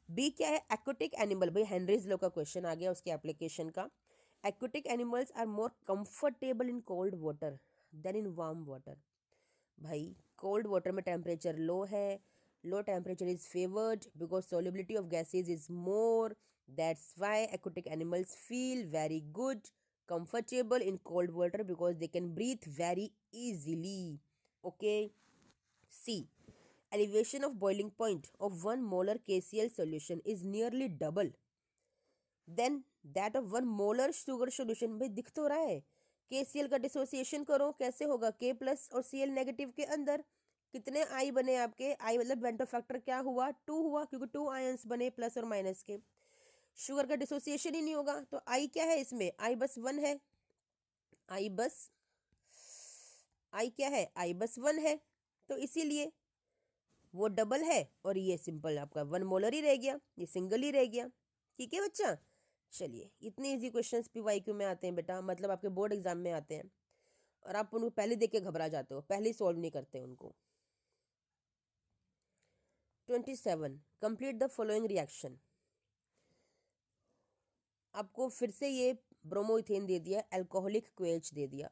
B क्या है, एक्वेटिक एनिमल। भाई हेनरीज लॉ का क्वेश्चन आ गया उसके एप्लीकेशन का। Aquatic animals are more comfortable in cold water than in warm water. भाई कोल्ड वाटर में टेम्परेचर लो है, low temperature is favoured because solubility of gases is more, that's why aquatic animals feel very good comfortable in cold water because they can breathe very easily. Okay, C, elevation of boiling point of 1 molar KCl solution is nearly double than that of 1 molar sugar solution. भाई दिख तो रहा है, KCl का dissociation करो कैसे होगा, K plus और Cl नेगेटिव के अंदर कितने आई बने आपके, आई मतलब वेंटो फैक्टर क्या हुआ, 2 हुआ, क्योंकि 2 आयंस बने प्लस और माइनस के। शुगर का डिसोसिएशन ही नहीं होगा, तो आई क्या है इसमें, आई बस 1 है, आई बस, आई क्या है, आई बस 1 है, तो इसीलिए वो डबल है और ये सिंपल आपका 1 मोलर ही रह गया, ये सिंगल ही रह गया। ठीक है बच्चा, चलिए इतने इजी क्वेश्चंस PYQ में आते हैं बेटा, मतलब आपके बोर्ड एग्जाम में आते हैं, और आप उनको पहले देख के घबरा जाते हो, पहले ही सॉल्व नहीं करते उनको। 27 कंप्लीट द फॉलोइंग रिएक्शन। आपको फिर से ये ब्रोमोइथेन दे दिया, अल्कोहलिक क्वेच दे दिया,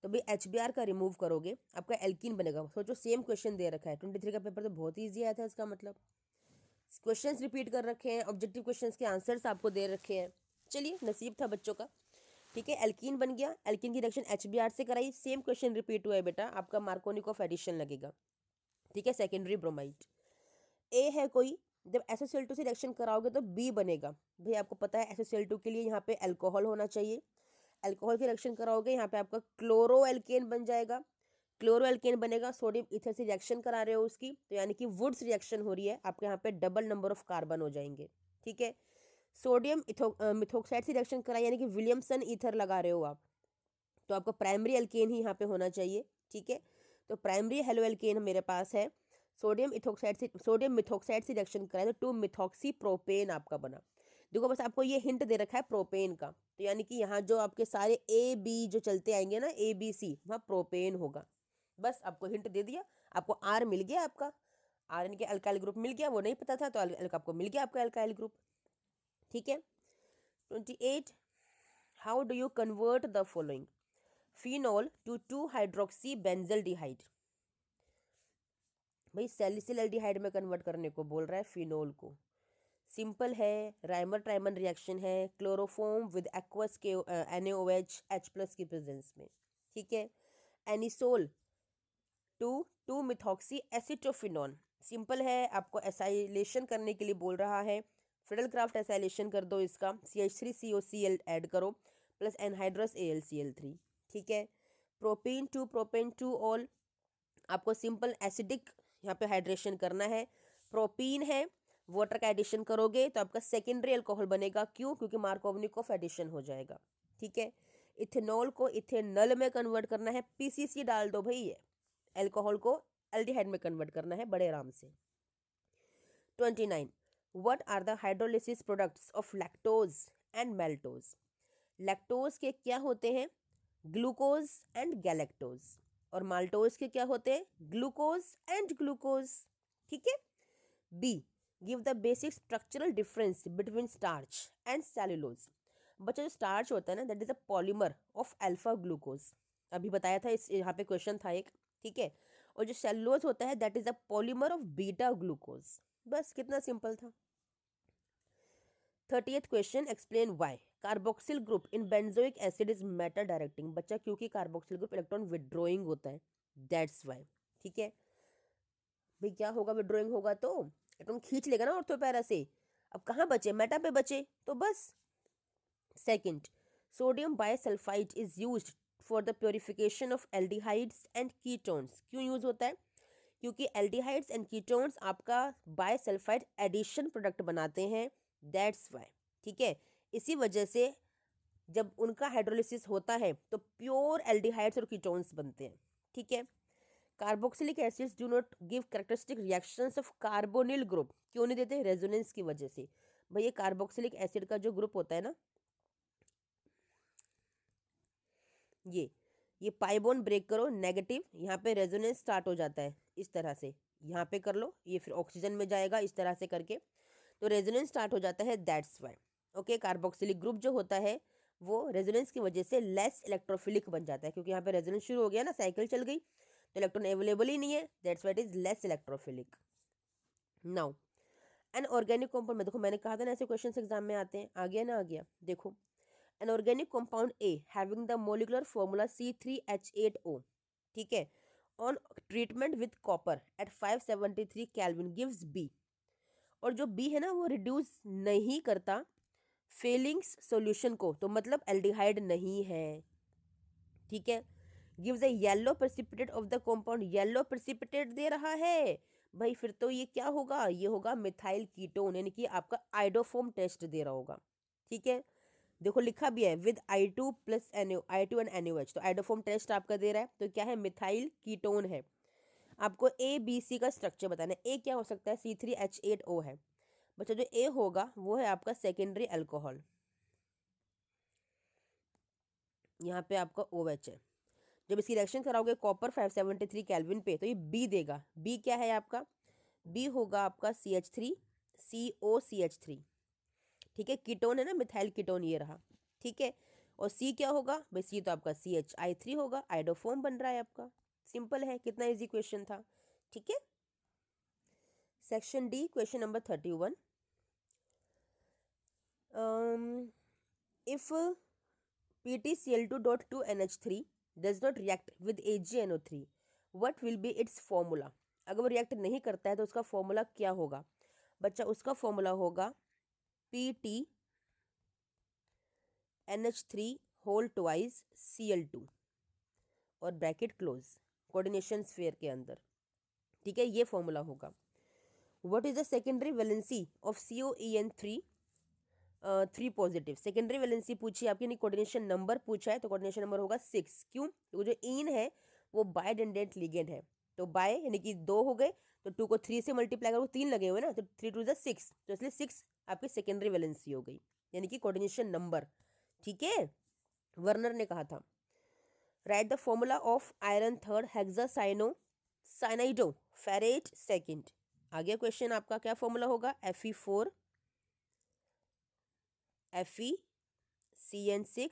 तो भाई HBr का रिमूव करोगे आपका एल्कीन बनेगा। सोचो सेम क्वेश्चन दे रखा है, 23 का पेपर तो बहुत ईजी आया था, इसका मतलब क्वेश्चंस रिपीट कर रखे हैं, ऑब्जेक्टिव क्वेश्चंस के आंसर्स आपको दे रखे हैं। चलिए नसीब था बच्चों का। ठीक है, एल्कीन बन गया, एल्कीन की रिएक्शन HBr से कराई, सेम क्वेश्चन रिपीट हुआ है बेटा, आपका मार्कोनिकोव एडिशन लगेगा। ठीक है, सेकेंडरी ब्रोमाइड। ए है कोई, जब SOCl2 से रिएक्शन कराओगे तो B बनेगा। भाई आपको पता है SOCl2 के लिए यहाँ पे अल्कोहल होना चाहिए, अल्कोहल की रिएक्शन कराओगे यहाँ पे आपका क्लोरो एल्केन बन जाएगा, क्लोरो एल्केन बनेगा, सोडियम ईथर से रिएक्शन करा रहे हो उसकी, तो यानी कि वुड्स रिएक्शन हो रही है, आपके यहाँ पे डबल नंबर ऑफ कार्बन हो जाएंगे। ठीक है, सोडियम मिथोक्साइड से रिएक्शन कराई, यानी कि विलियमसन ईथर लगा रहे हो आप, तो आपको प्राइमरी एल्केन ही यहाँ पे होना चाहिए। ठीक है, तो प्राइमरी हेलो एल्केन मेरे पास है, सोडियम मिथोक्साइड से रिएक्शन कराए तो 2 मिथॉक्सी प्रोपेन आपका बना। देखो बस आपको ये हिंट दे रखा है प्रोपेन का, तो यानी कि यहाँ जो आपके सारे AB जो चलते आएंगे ना, ABC, वहाँ प्रोपेन होगा। बस आपको हिंट दे दिया, आपको R मिल गया आपका, आयरन के अल्काइल ग्रुप मिल गया, वो नहीं पता था तो आपको मिल गया आपका अल्काइल ग्रुप। ठीक है। 28, how do you convert the following phenol to 2 hydroxy benzaldehyde. भाई सैलिसिल एल्डिहाइड में कन्वर्ट करने को बोल रहा है फिनोल को। सिंपल है, राइमर ट्राइमन रिएक्शन है, क्लोरोफॉर्म विद एक्वस के NaOH H+ की प्रेजेंस में। ठीक है। Anisole to 2 methoxy acetophenone, simple है, आपको एसाइलेशन करने के लिए बोल रहा है। फ्रिडलक्राफ्ट एसाइलेशन कर दो इसका, CH3COCl ऐड करो प्लस एनहाइड्रस AlCl3। ठीक है। Propane two propane two all, आपको सिंपल एसिडिक यहाँ पे हाइड्रेशन करना है। प्रोपीन है, वाटर का एडिशन करोगे तो आपका सेकेंडरी अल्कोहल बनेगा। क्यों? क्योंकि मार्कोवनिकोव एडिशन हो जाएगा। ठीक है। इथेनॉल को इथेनल में कन्वर्ट करना है, PCC डाल दो भाई, अल्कोहल को एल्डिहाइड में कन्वर्ट करना है बड़े आराम से। 29, what are the hydrolysis products of lactose and maltose. Lactose के क्या होते हैं? Glucose and galactose. और माल्टोज के क्या होते हैं? Glucose and glucose. ठीक है। B, give the basic structural difference between starch and cellulose. बच्चा जो स्टार्च होता है ना, that is a polymer of alpha glucose, अभी बताया था, इस यहाँ पे क्वेश्चन था एक। ठीक है। और जो सेल्यूलोज होता है that is a polymer of beta glucose. बस कितना सिंपल था। 30th question, explain why carboxyl group in benzoic acid is Meta directing. बच्चा क्योंकि कार्बोक्सिल ग्रुप इलेक्ट्रॉन विड्रॉइंग होता है, दैट्स व्हाई। ठीक है भाई, क्या होगा? विड्रॉइंग होगा तो इलेक्ट्रॉन खींच लेगा ना ऑर्थो पैरा से। अब कहाँ बचे? मेटा पे बचे तो बस। Second, sodium bisulphide is used for the purification of aldehydes and ketones. क्यों यूज होता है? क्योंकि एल्डिहाइड्स एंड कीटोन्स आपका बाइसल्फाइड एडिशन प्रोडक्ट बनाते हैं, दैट्स व्हाई। ठीक है। इसी वजह से जब उनका हाइड्रोलिसिस होता है तो प्योर एल्डिहाइड्स और कीटोन्स बनते हैं। ठीक है। Carboxylic acids do not give characteristic reactions of carbonyl group. क्यों नहीं देते? रेजोनेंस की वजह से। भाई ये कार्बोक्सिलिक एसिड का जो ग्रुप होता है ना, ये पाइबोन ब्रेक करो नेगेटिव, यहाँ पे रेजोनेंस स्टार्ट हो जाता है इस तरह से, यहाँ पे कर लो, ये फिर ऑक्सीजन में जाएगा इस तरह से करके, तो रेजोनेंस स्टार्ट हो जाता है, that's Y. Okay. Carboxylic group जो होता है वो रेजोनेंस की वजह से लेस इलेक्ट्रोफिलिक बन जाता है, क्योंकि यहाँ पे रेजोनेंस शुरू हो गया ना, साइकिल चल गई तो इलेक्ट्रॉन अवेलेबल ही नहीं है, that's why it is less electrophilic. Now an organic compound में देखो, मैंने कहा था ना ऐसे क्वेश्चन एग्जाम में आते हैं, आ गया ना, आ गया। देखो, an organic compound A having the molecular formula C3H8O, ठीक है, on treatment with copper at 573 Kelvin gives B। और जो B है ना वो रिड्यूस नहीं करता फेलिंग्स सॉल्यूशन को, तो मतलब एल्डिहाइड नहीं है। ठीक है। Gives a yellow precipitate of the compound, yellow precipitate दे रहा है भाई, फिर तो ये क्या होगा? ये होगा मिथाइल कीटोन, यानी कि आपका आइडोफॉर्म टेस्ट दे रहा होगा। ठीक है। देखो लिखा भी है with I2 plus I2 and NaOH, तो आइडोफॉर्म टेस्ट आपका दे रहा है, तो क्या है? मिथाइल कीटोन है। आपको ABC का स्ट्रक्चर बताना है। A क्या हो सकता है? C3H8O है। बच्चा जो A होगा वो है आपका सेकेंडरी अल्कोहल, यहाँ पे आपका OH है। जब इसकी रिएक्शन कराओगे कॉपर 573 केल्विन पे तो ये B देगा। B क्या है आपका? B होगा आपका CH3COCH3। ठीक है। कीटोन है ना, मिथाइल कीटोन ये रहा। ठीक है। और C क्या होगा भाई? C तो आपका CHI3 होगा, आइडोफॉर्म बन रहा है आपका। सिंपल है, कितना इजी क्वेश्चन था। ठीक है। Section D, question number 31, if PtCl2.2NH3 does not react with AgNO3 what will be its formula। अगर वो रिएक्ट नहीं करता है तो उसका फॉर्मूला क्या होगा? बच्चा उसका फॉर्मूला होगा PtNH3 होल ट्वाइस Cl2 और ब्रैकेट क्लोज कोऑर्डिनेशन स्फीयर के अंदर। ठीक है, ये फॉर्मूला होगा। What is the secondary valency of COEN3 3 positive? Secondary valency पूछी आपकी, नहीं कोऑर्डिनेशन नंबर पूछा है, तो कोऑर्डिनेशन नंबर होगा 6। क्यों? तो जो इन है वो बायडेंडेंट लिगेंड है, तो बाय यानी कि 2 हो गए, तो 2 को 3 से मल्टीप्लाई करो, 3 लगे हुए ना, तो 3 2 ज़ा 6, तो इसलिए 6 आपकी सेकेंडरी वैलेंसी हो गई, यानी कि कोऑर्डिनेशन नंबर। ठीक है, वर्नर ने कहा था। Write the formula of iron third hexacyano cyanido ferrate second. आगे क्वेश्चन आपका क्या फॉर्मूला होगा, Fe4 FeCN6,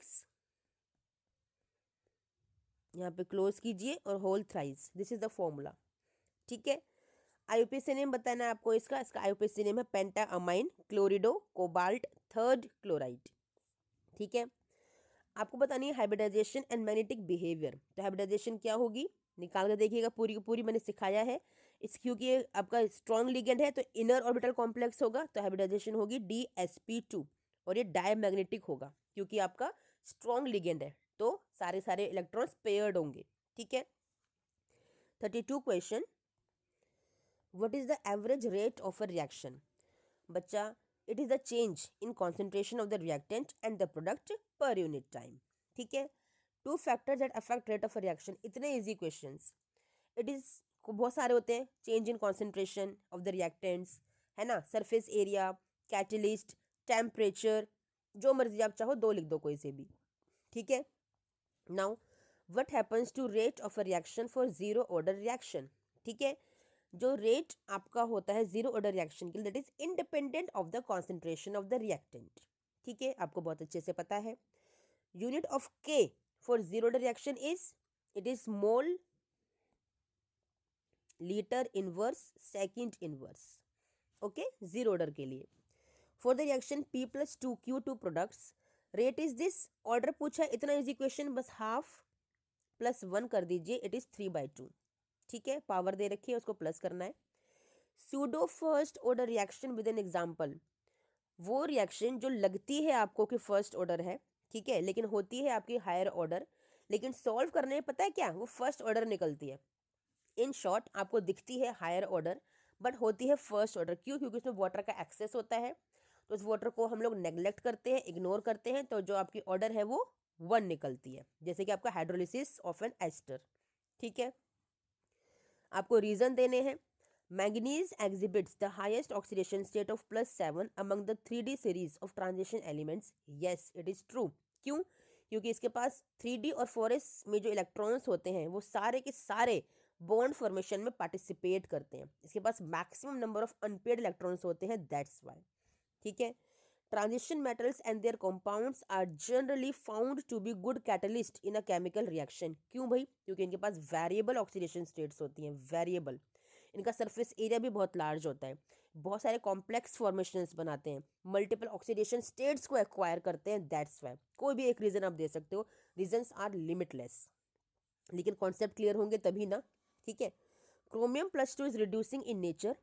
यहाँ पे क्लोज कीजिए और whole thrice, this is the formula. ठीक है, आईयूपीएसी नेम बताना है आपको इसका आईयूपीएसी नेम है पेंटा अमाइन क्लोरिडो कोबाल्ट थर्ड क्लोराइड। ठीक है, आपको बतानी है हाइब्रिडाइजेशन एंड मैग्नेटिक बिहेवियर। तो हाइब्रिडाइजेशन क्या होगी, निकाल कर देखिएगा, पूरी की पूरी मैंने सिखाया है इस, क्योंकि ये आपका स्ट्रॉन्ग लिगेंड है तो इनर ऑर्बिटल कॉम्प्लेक्स होगा, तो हाइब्रिडाइजेशन होगी DsP2 और ये डायमैग्नेटिक होगा क्योंकि आपका स्ट्रॉन्ग लिगेंड है तो सारे इलेक्ट्रॉन्स पेयर्ड होंगे। ठीक है, 32 question, what is the average rate of a reaction. बच्चा, it is the change in concentration of the reactant and the product per unit time. ठीक है, two factors that affect rate of a reaction, इतने easy questions. It is बहुत सारे होते हैं, change in concentration of the reactants, है ना, surface area, catalyst, temperature, जो मर्जी आप चाहो दो लिख दो कोई से भी। ठीक है, now what happens to rate of a reaction for zero order reaction. ठीक है, जो रेट आपका होता है जीरो ऑर्डर रिएक्शन के लिए, that is independent of the concentration of the reactant. ठीक है, आपको बहुत अच्छे से पता है। यूनिट ऑफ के for zero order reaction is, it is mole litre inverse second inverse. Okay, zero order के लिए। For the reaction P+2Q2 products, rate is this, order पूछा, इतना इजी क्वेश्चन, बस हाफ प्लस 1 कर दीजिए, इट इज 3/2। ठीक है, पावर दे रखी है, उसको प्लस करना है। Pseudo first order reaction with an example, वो रिएक्शन जो लगती है आपको कि फर्स्ट ऑर्डर है, ठीक है, लेकिन होती है आपकी हायर ऑर्डर, लेकिन सॉल्व करने में पता है क्या, वो फर्स्ट ऑर्डर निकलती है। इन शॉर्ट, आपको दिखती है हायर ऑर्डर बट होती है फर्स्ट ऑर्डर। क्यों, क्योंकि उसमें वाटर का एक्सेस होता है, तो उस वाटर को हम लोग नेग्लेक्ट करते हैं, इग्नोर करते हैं, तो जो आपकी ऑर्डर है वो 1 निकलती है, जैसे कि आपका हाइड्रोलिसिस ऑफ एन एस्टर। ठीक है, आपको रीजन देने हैं। Manganese exhibits the highest oxidation state of +7 among the 3D series of transition elements. Yes, it is true. क्यों, क्योंकि इसके पास 3D और 4s में जो इलेक्ट्रॉन्स होते हैं वो सारे के सारे बॉन्ड फॉर्मेशन में पार्टिसिपेट करते हैं। इसके पास maximum number of unpaired electrons होते हैं, दैट्स वाई। ठीक है, transition metals and their compounds are generally found to be good catalyst in a chemical reaction. क्यों भाई, क्योंकि इनके पास वेरिएबल ऑक्सीडेशन स्टेट्स होती हैं, वेरिएबल, इनका सरफेस एरिया भी बहुत लार्ज होता है, बहुत सारे कॉम्प्लेक्स फॉर्मेशंस बनाते हैं, मल्टीपल ऑक्सीडेशन स्टेट्स को एक्वायर करते हैं, दैट्स वाई। कोई भी एक रीजन आप दे सकते हो, रीजंस आर लिमिटलेस, लेकिन कॉन्सेप्ट क्लियर होंगे तभी ना। ठीक है, Chromium+2 is reducing in nature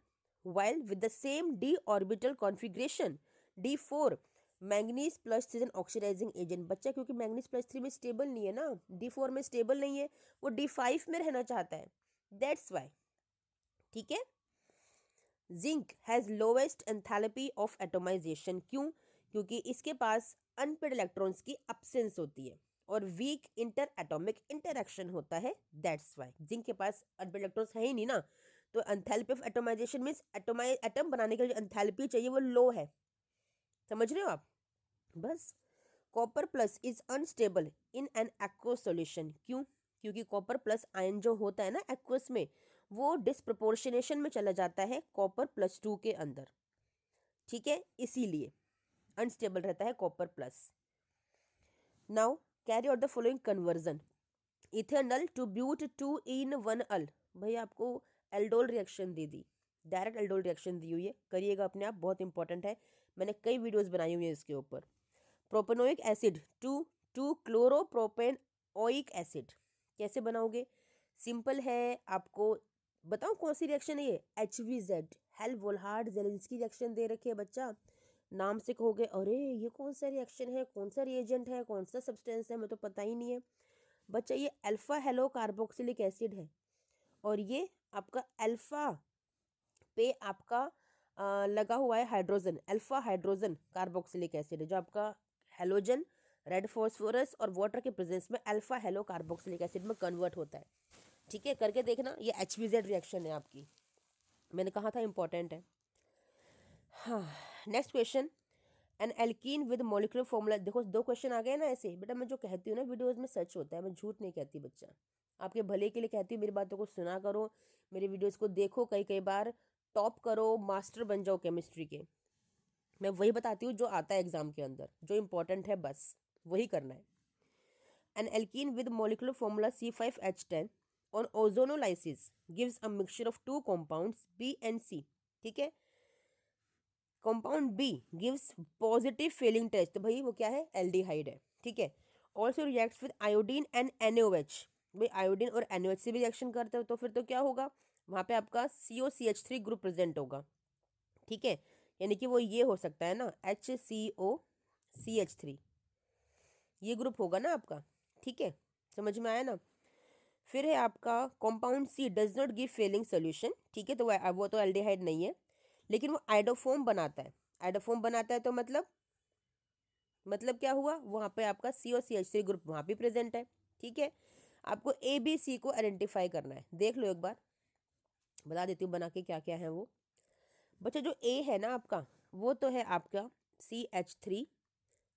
while with the same d orbital configuration D4 manganese plus is an oxidizing agent. बच्चा, क्योंकि मैंगनीज +3 में स्टेबल नहीं है ना, D4 में स्टेबल नहीं है, वो D5 में रहना चाहता है, दैट्स वाई। ठीक है, zinc has lowest enthalpy of atomization. क्यों, क्योंकि इसके पास अनपेड इलेक्ट्रॉन्स की एब्सेंस होती है और वीक इंटर एटॉमिक इंटरेक्शन होता है, दैट्स वाई। जिंक के पास अनपेड इलेक्ट्रॉन्स है ही नहीं ना, तो enthalpy of atomization means atom बनाने के लिए एंथैल्पी चाहिए वो लो है, समझ रहे हो आप। बस, copper plus is unstable in an aqueous solution. क्यों, क्योंकि कॉपर प्लस आयन जो होता है ना एक्वस में, वो डिस्प्रपोर्शनेशन में चला जाता है Copper+2 के अंदर। ठीक है, इसीलिए अनस्टेबल रहता है copper plus. Now carry out the following conversion, ethanol to ब्यूट 2-in-1-अल। भाई आपको एल्डोल रिएक्शन दे दी, डायरेक्ट एल्डोल रिएक्शन दी हुई है, करिएगा अपने आप, बहुत इंपॉर्टेंट है, मैंने कई वीडियोस बनाई हुई है इसके ऊपर। Propanoic acid to chloropropanoic acid, कैसे बनाओगे, सिंपल है, आपको बताओ कौन सी रिएक्शन है ये, HVZ हेल वोल्हार्ड जेलेंस्की रिएक्शन दे रखी है। बच्चा, नाम से कहोगे अरे ये कौन सा रिएक्शन है, कौन सा रिएजेंट है, कौन सा सब्सटेंस है, हमें तो पता ही नहीं है। बच्चा, ये अल्फा हेलो कार्बोक्सिलिक एसिड है और ये आपका अल्फा पे आपका लगा हुआ है hydrogen, alpha hydrogen carboxylic acid है, जो आपका हेलोजन, रेड फॉस्फोरस और वाटर के प्रेजेंस में अल्फा हेलो कार्बोक्सिलिक एसिड में कन्वर्ट होता है। ठीक है, करके देखना, ये HVZ रिएक्शन है आपकी, मैंने कहा था इंपॉर्टेंट है। हाँ, next question, N alkene with molecular formula. देखो 2 क्वेश्चन आ गए ना ऐसे, बेटा मैं जो कहती हूँ ना वीडियोस में सच होता है, मैं झूठ नहीं कहती बच्चा, आपके भले के लिए कहती हूँ, मेरी बातों को सुना करो, मेरे वीडियोस को देखो कई बार, टॉप करो, मास्टर बन जाओ केमिस्ट्री के। मैं वही बताती हूँ जो आता है एग्जाम के अंदर, जो इंपॉर्टेंट है बस वही करना है। An alkene with molecular formula C5H10 on ozonolysis gives a mixture of two compounds B and C। ठीक है, compound B gives positive Fehling test, तो भाई वो क्या है, एल्डिहाइड है। ठीक है, also reacts with iodine and NaOH, भाई आयोडीन और NaOH से भी रिएक्शन करते हो तो फिर तो क्या होगा, वहाँ पे आपका COCH3 ग्रुप प्रेजेंट होगा। ठीक है, यानी कि वो ये हो सकता है ना, HCOCH3, ये ग्रुप होगा ना आपका। ठीक है, समझ में आया ना। फिर है आपका compound C does not give Fehling solution. ठीक है, तो वो तो एल्डिहाइड नहीं है, लेकिन वो आइडोफोम बनाता है। आइडोफोम बनाता है तो मतलब क्या हुआ, वहाँ पे आपका COCH3 ग्रुप वहाँ पे प्रेजेंट है। ठीक है, आपको ABC को आइडेंटिफाई करना है, देख लो एक बार, बता देती हूँ बना के क्या क्या है वो। बच्चा जो A है ना आपका, वो तो है आपका CH3,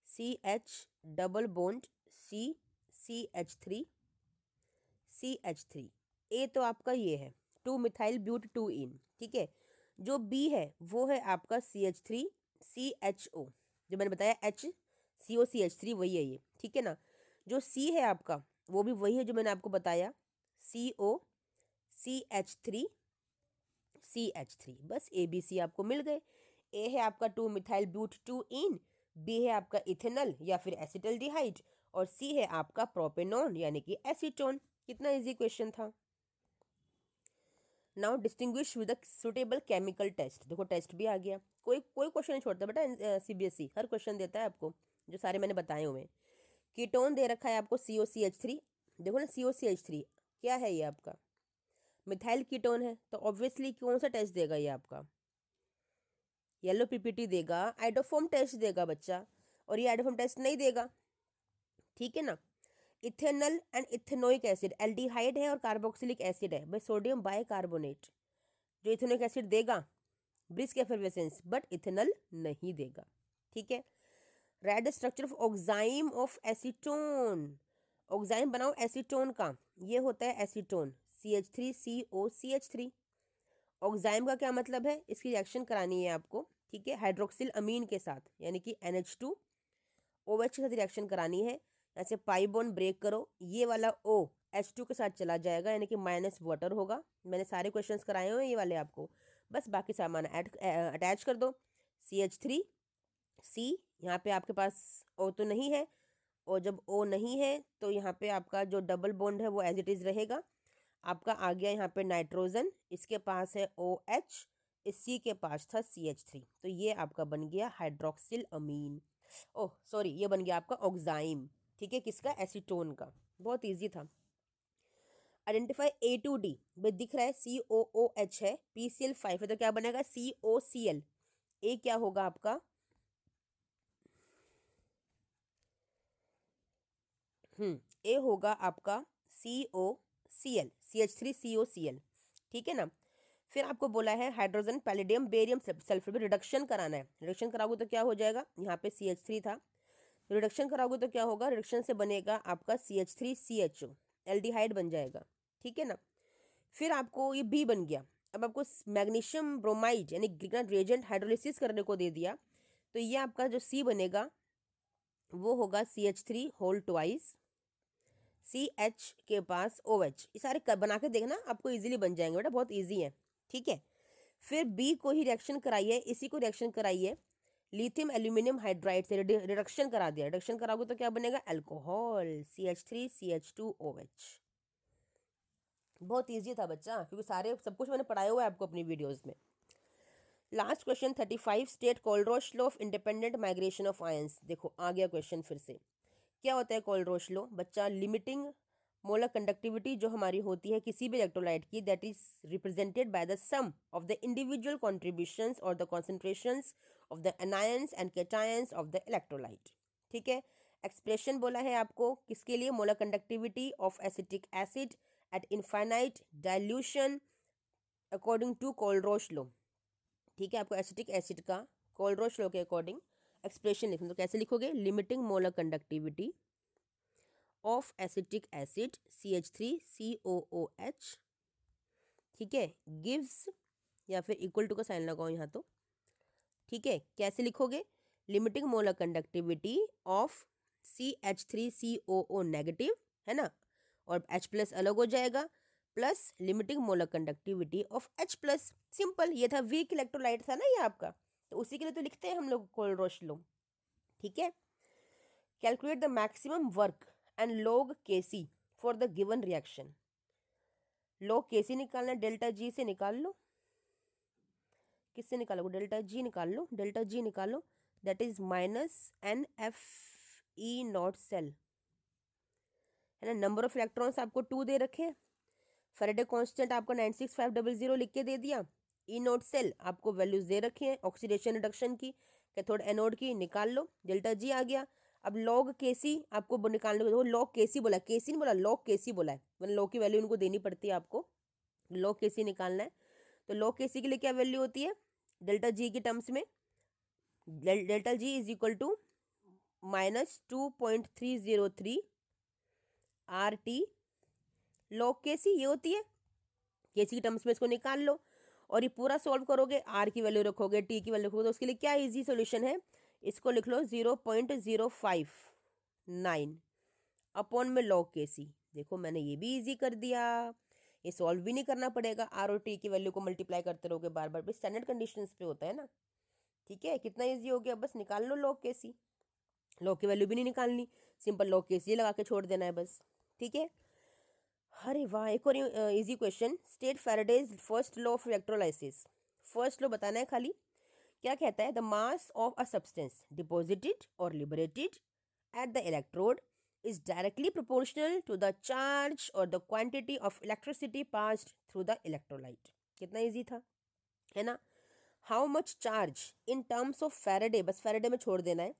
CH double bond C, CH3 A तो आपका ये है 2 मिथाइल ब्यूट 2 इन। ठीक है, जो B है वो है आपका CH3 CHO, जो मैंने बताया HCOCH3 वही है ये। ठीक है ना, जो C है आपका वो भी वही है जो मैंने आपको बताया COCH3 बस ABC आपको मिल गए। A है आपका 2 मिथाइल ब्यूट 2 इन, B है आपका इथेनॉल या फिर एसिटल्डिहाइड, और C है आपका प्रोपेनॉन यानी कि एसीटोन। कितना इजी क्वेश्चन था। Now distinguish with a suitable chemical test, देखो टेस्ट भी आ गया, कोई कोई क्वेश्चन नहीं छोड़ता बेटा, CBSE हर क्वेश्चन देता है आपको, जो सारे मैंने बताए हुए। कीटोन दे रखा है आपको COCH3, देखो ना COCH3 क्या है ये आपका मिथाइल कीटोन है, तो ऑब्वियसली कौन सा टेस्ट देगा ये आपका, येलो PPT देगा, आइडोफॉर्म टेस्ट देगा बच्चा, और ये आइडोफॉर्म टेस्ट नहीं देगा। ठीक है ना, ethanol and ethanoic acid aldehyde है और कार्बोक्सिलिक एसिड है, भाई सोडियम बाइकार्बोनेट, जो इथेनोइक एसिड देगा ब्रिस्क एफरवेसेंस, बट इथेनॉल नहीं देगा। ठीक है, red structure of oxime of acetone, oxime बनाओ एसीटोन का, ये होता है एसीटोन CH3COCH3। ऑक्साइम का क्या मतलब है, इसकी रिएक्शन करानी है आपको। ठीक है, हाइड्रोक्सिल अमीन के साथ यानी कि NH2OH के साथ रिएक्शन करानी है। ऐसे पाई बॉन्ड ब्रेक करो, ये वाला O H2 के साथ चला जाएगा यानी कि माइनस वाटर होगा। मैंने सारे क्वेश्चंस कराए हुए हैं ये वाले आपको, बस बाकी सामान अटैच कर दो। CH3C, यहाँ पे आपके पास O तो नहीं है, और जब O नहीं है तो यहाँ पे आपका जो डबल बॉन्ड है वो एज इट इज़ रहेगा। आपका आ गया यहाँ पे नाइट्रोजन, इसके पास है OH, इस C के पास था CH3, तो ये आपका बन गया हाइड्रोक्सिल अमीन। ओह सॉरी, ये बन गया आपका ऑक्साइम। ठीक है, किसका, एसीटोन का, बहुत इजी था। आइडेंटिफाई A2D, भाई दिख रहा है COOH है, PCl5 है, तो क्या बनेगा COCl। ए क्या होगा आपका, ए होगा आपका COCl, CH3COCl। ठीक है ना, फिर आपको बोला है हाइड्रोजन पैलिडियम बेरियम सल्फर में रिडक्शन कराना है। रिडक्शन कराओगे तो क्या हो जाएगा, यहाँ पे CH3 था, रिडक्शन कराओगे तो क्या होगा, रिडक्शन से बनेगा आपका CH3CHO, एल्डिहाइड बन जाएगा। ठीक है ना, फिर आपको ये B बन गया। अब आपको मैग्नीशियम ब्रोमाइड यानी ग्लिगनेट रिएजेंट हाइड्रोलिसिस करने को दे दिया, तो ये आपका जो C बनेगा वो होगा CH3 होल ट्वाइस, CH के पास OH, ये सारे बना के देखना, आपको इजीली बन जाएंगे बेटा, बहुत इजी है। ठीक है, फिर B को ही रिएक्शन कराइए, इसी को रिएक्शन कराइए लिथियम एल्यूमिनियम हाइड्राइड से, रिडक्शन करा दिया, रिडक्शन कराओगे तो क्या बनेगा, अल्कोहल CH3CH2OH। बहुत इजी था बच्चा, क्योंकि सारे सब कुछ मैंने पढ़ाया हुआ है आपको अपनी वीडियोस में। Last question 35, state Kohlrausch law of independent migration of ions. देखो आ गया क्वेश्चन फिर से, क्या होता है कोलरोश लॉ बच्चा, लिमिटिंग मोलर कंडक्टिविटी जो हमारी होती है किसी भी इलेक्ट्रोलाइट की, that is represented by the sum of the individual contributions और the concentrations of the anions and cations of the electrolyte. ठीक है, एक्सप्रेशन बोला है आपको किसके लिए, molar conductivity of acetic acid at infinite dilution according to Kohlrausch law. ठीक है, आपको एसिटिक एसिड का कोलरोश लॉ के अकॉर्डिंग एक्सप्रेशन लिखना, तो कैसे लिखोगे, limiting molar conductivity of acetic acid CH3COOH, ठीक है, गिव्स या फिर इक्वल टू का साइन लगाओ यहाँ तो, ठीक है। कैसे लिखोगे, limiting molar conductivity of CH3COO negative, है ना, और H+ अलग हो जाएगा, plus limiting molar conductivity of H+। Simple, ये था वीक इलेक्ट्रोलाइट था ना ये आपका, तो उसी के लिए तो लिखते हैं हम लोग कोलरोश लो, ठीक है। Calculate the maximum work and log Kc for the given reaction. log Kc निकालना, डेल्टा जी से निकाल लो। किससे निकालोगे, डेल्टा जी निकाल लो, डेल्टा जी निकालो, दैट इज -NFE0 सेल, है ना। नंबर ऑफ इलेक्ट्रॉन्स आपको 2 दे रखे हैं, फैराडे कांस्टेंट आपको 96500 लिख के दे दिया, E0 सेल आपको वैल्यूज दे रखी हैं ऑक्सीडेशन रिडक्शन की, कैथोड एनोड की, निकाल लो, डेल्टा जी आ गया। अब log Kc आपको निकालने को, log Kc बोला, Kc नहीं बोला, log Kc बोला है, मतलब log की वैल्यू उनको देनी पड़ती है आपको, log Kc निकालना है। तो log Kc के लिए क्या वैल्यू होती है डेल्टा जी की टर्म्स में, delta G is equal to -2.303 RT log Kc, ये होती है Kc की टर्म्स में, इसको निकाल लो और ये पूरा सॉल्व करोगे, R की वैल्यू रखोगे, T की वैल्यू रखोगे, तो उसके लिए क्या इजी सॉल्यूशन है, इसको लिख लो 0.059 अपॉन में log Kc। देखो मैंने ये भी इजी कर दिया, ये सॉल्व भी नहीं करना पड़ेगा, R और T की वैल्यू को मल्टीप्लाई करते रहोगे बार बार, भाई स्टैंडर्ड कंडीशंस पे होता है ना, ठीक है। कितना इजी हो गया, बस निकाल लो log Kc, log की वैल्यू भी नहीं निकालनी, सिंपल log Kc लगा के छोड़ देना है बस, ठीक है। अरे वाह, एक और easy question, state Faraday's first law of electrolysis. First law बताना है खाली, क्या कहता है, the mass of a substance deposited और liberated at the electrode is directly proportional to the charge or the quantity of electricity passed through the electrolyte। कितना easy था, है ना। How much charge in terms of Faraday, बस Faraday में छोड़ देना है,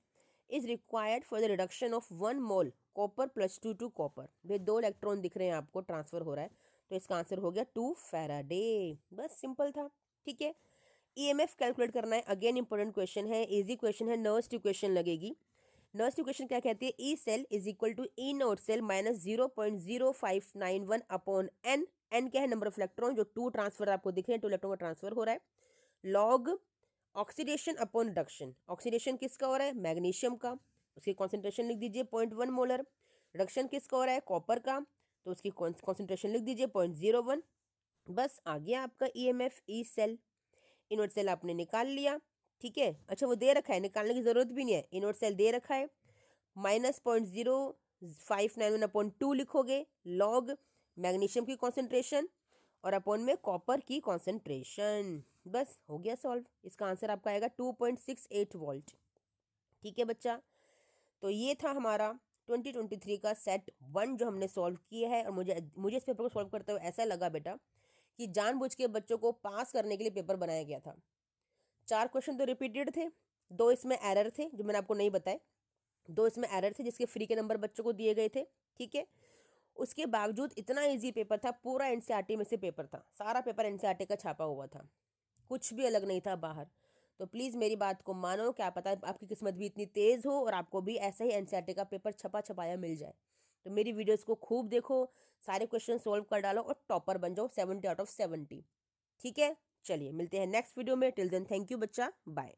is required for the reduction of 1 mole copper +2 copper. भाई 2 इलेक्ट्रॉन दिख रहे हैं आपको, ट्रांसफर हो रहा है, तो इसका आंसर हो गया 2 फैराडे, बस सिंपल था, ठीक है। EMF कैलकुलेट करना है, अगेन इंपॉर्टेंट क्वेश्चन है, इजी क्वेश्चन है, नर्स्ट इक्वेशन लगेगी। नर्स्ट इक्वेशन क्या कहती है, E cell is equal to E0 cell -0.0591 upon N। N क्या है, नंबर ऑफ इलेक्ट्रॉन, जो 2 ट्रांसफर आपको दिख रहे हैं, 2 इलेक्ट्रॉन का ट्रांसफर हो रहा है, log oxidation upon reduction. Oxidation किसका हो रहा है, मैग्नीशियम का, उसकी कॉन्सेंट्रेशन लिख दीजिए 0.1 मोलर। रिडक्शन किसका हो रहा है, कॉपर का, तो उसकी कॉन्सेंट्रेशन लिख दीजिए 0.01। बस आ गया आपका EMF E सेल। इनवर्ट सेल आपने निकाल लिया, ठीक है। अच्छा वो दे रखा है, निकालने की जरूरत भी नहीं है, इनवर्ट सेल दे रखा है, -0.0591 अपॉन 2 लिखोगे, लॉग मैग्नीशियम की कॉन्सेंट्रेशन और अपॉन में कॉपर की कॉन्सेंट्रेशन, बस हो गया सॉल्व। इसका आंसर आपका आएगा 2.68 वोल्ट, ठीक है बच्चा। तो ये था हमारा 2023 का सेट 1 जो हमने सॉल्व किया है, और मुझे इस पेपर को सॉल्व करते हुए ऐसा लगा बेटा कि जानबूझ के बच्चों को पास करने के लिए पेपर बनाया गया था। 4 क्वेश्चन तो रिपीटेड थे, 2 इसमें एरर थे जो मैंने आपको नहीं बताए, 2 इसमें एरर थे जिसके फ्री के नंबर बच्चों को दिए गए थे, ठीक है। उसके बावजूद इतना इजी पेपर था, पूरा NCERT में से पेपर था, सारा पेपर NCERT का छापा हुआ था, कुछ भी अलग नहीं था बाहर। तो प्लीज़ मेरी बात को मानो, क्या पता आपकी किस्मत भी इतनी तेज़ हो और आपको भी ऐसा ही NCERT का पेपर छपा छपाया मिल जाए। तो मेरी वीडियोस को खूब देखो, सारे क्वेश्चन सोल्व कर डालो और टॉपर बन जाओ 70 आउट ऑफ 70, ठीक है। चलिए मिलते हैं नेक्स्ट वीडियो में, टिल देन थैंक यू बच्चा, बाय।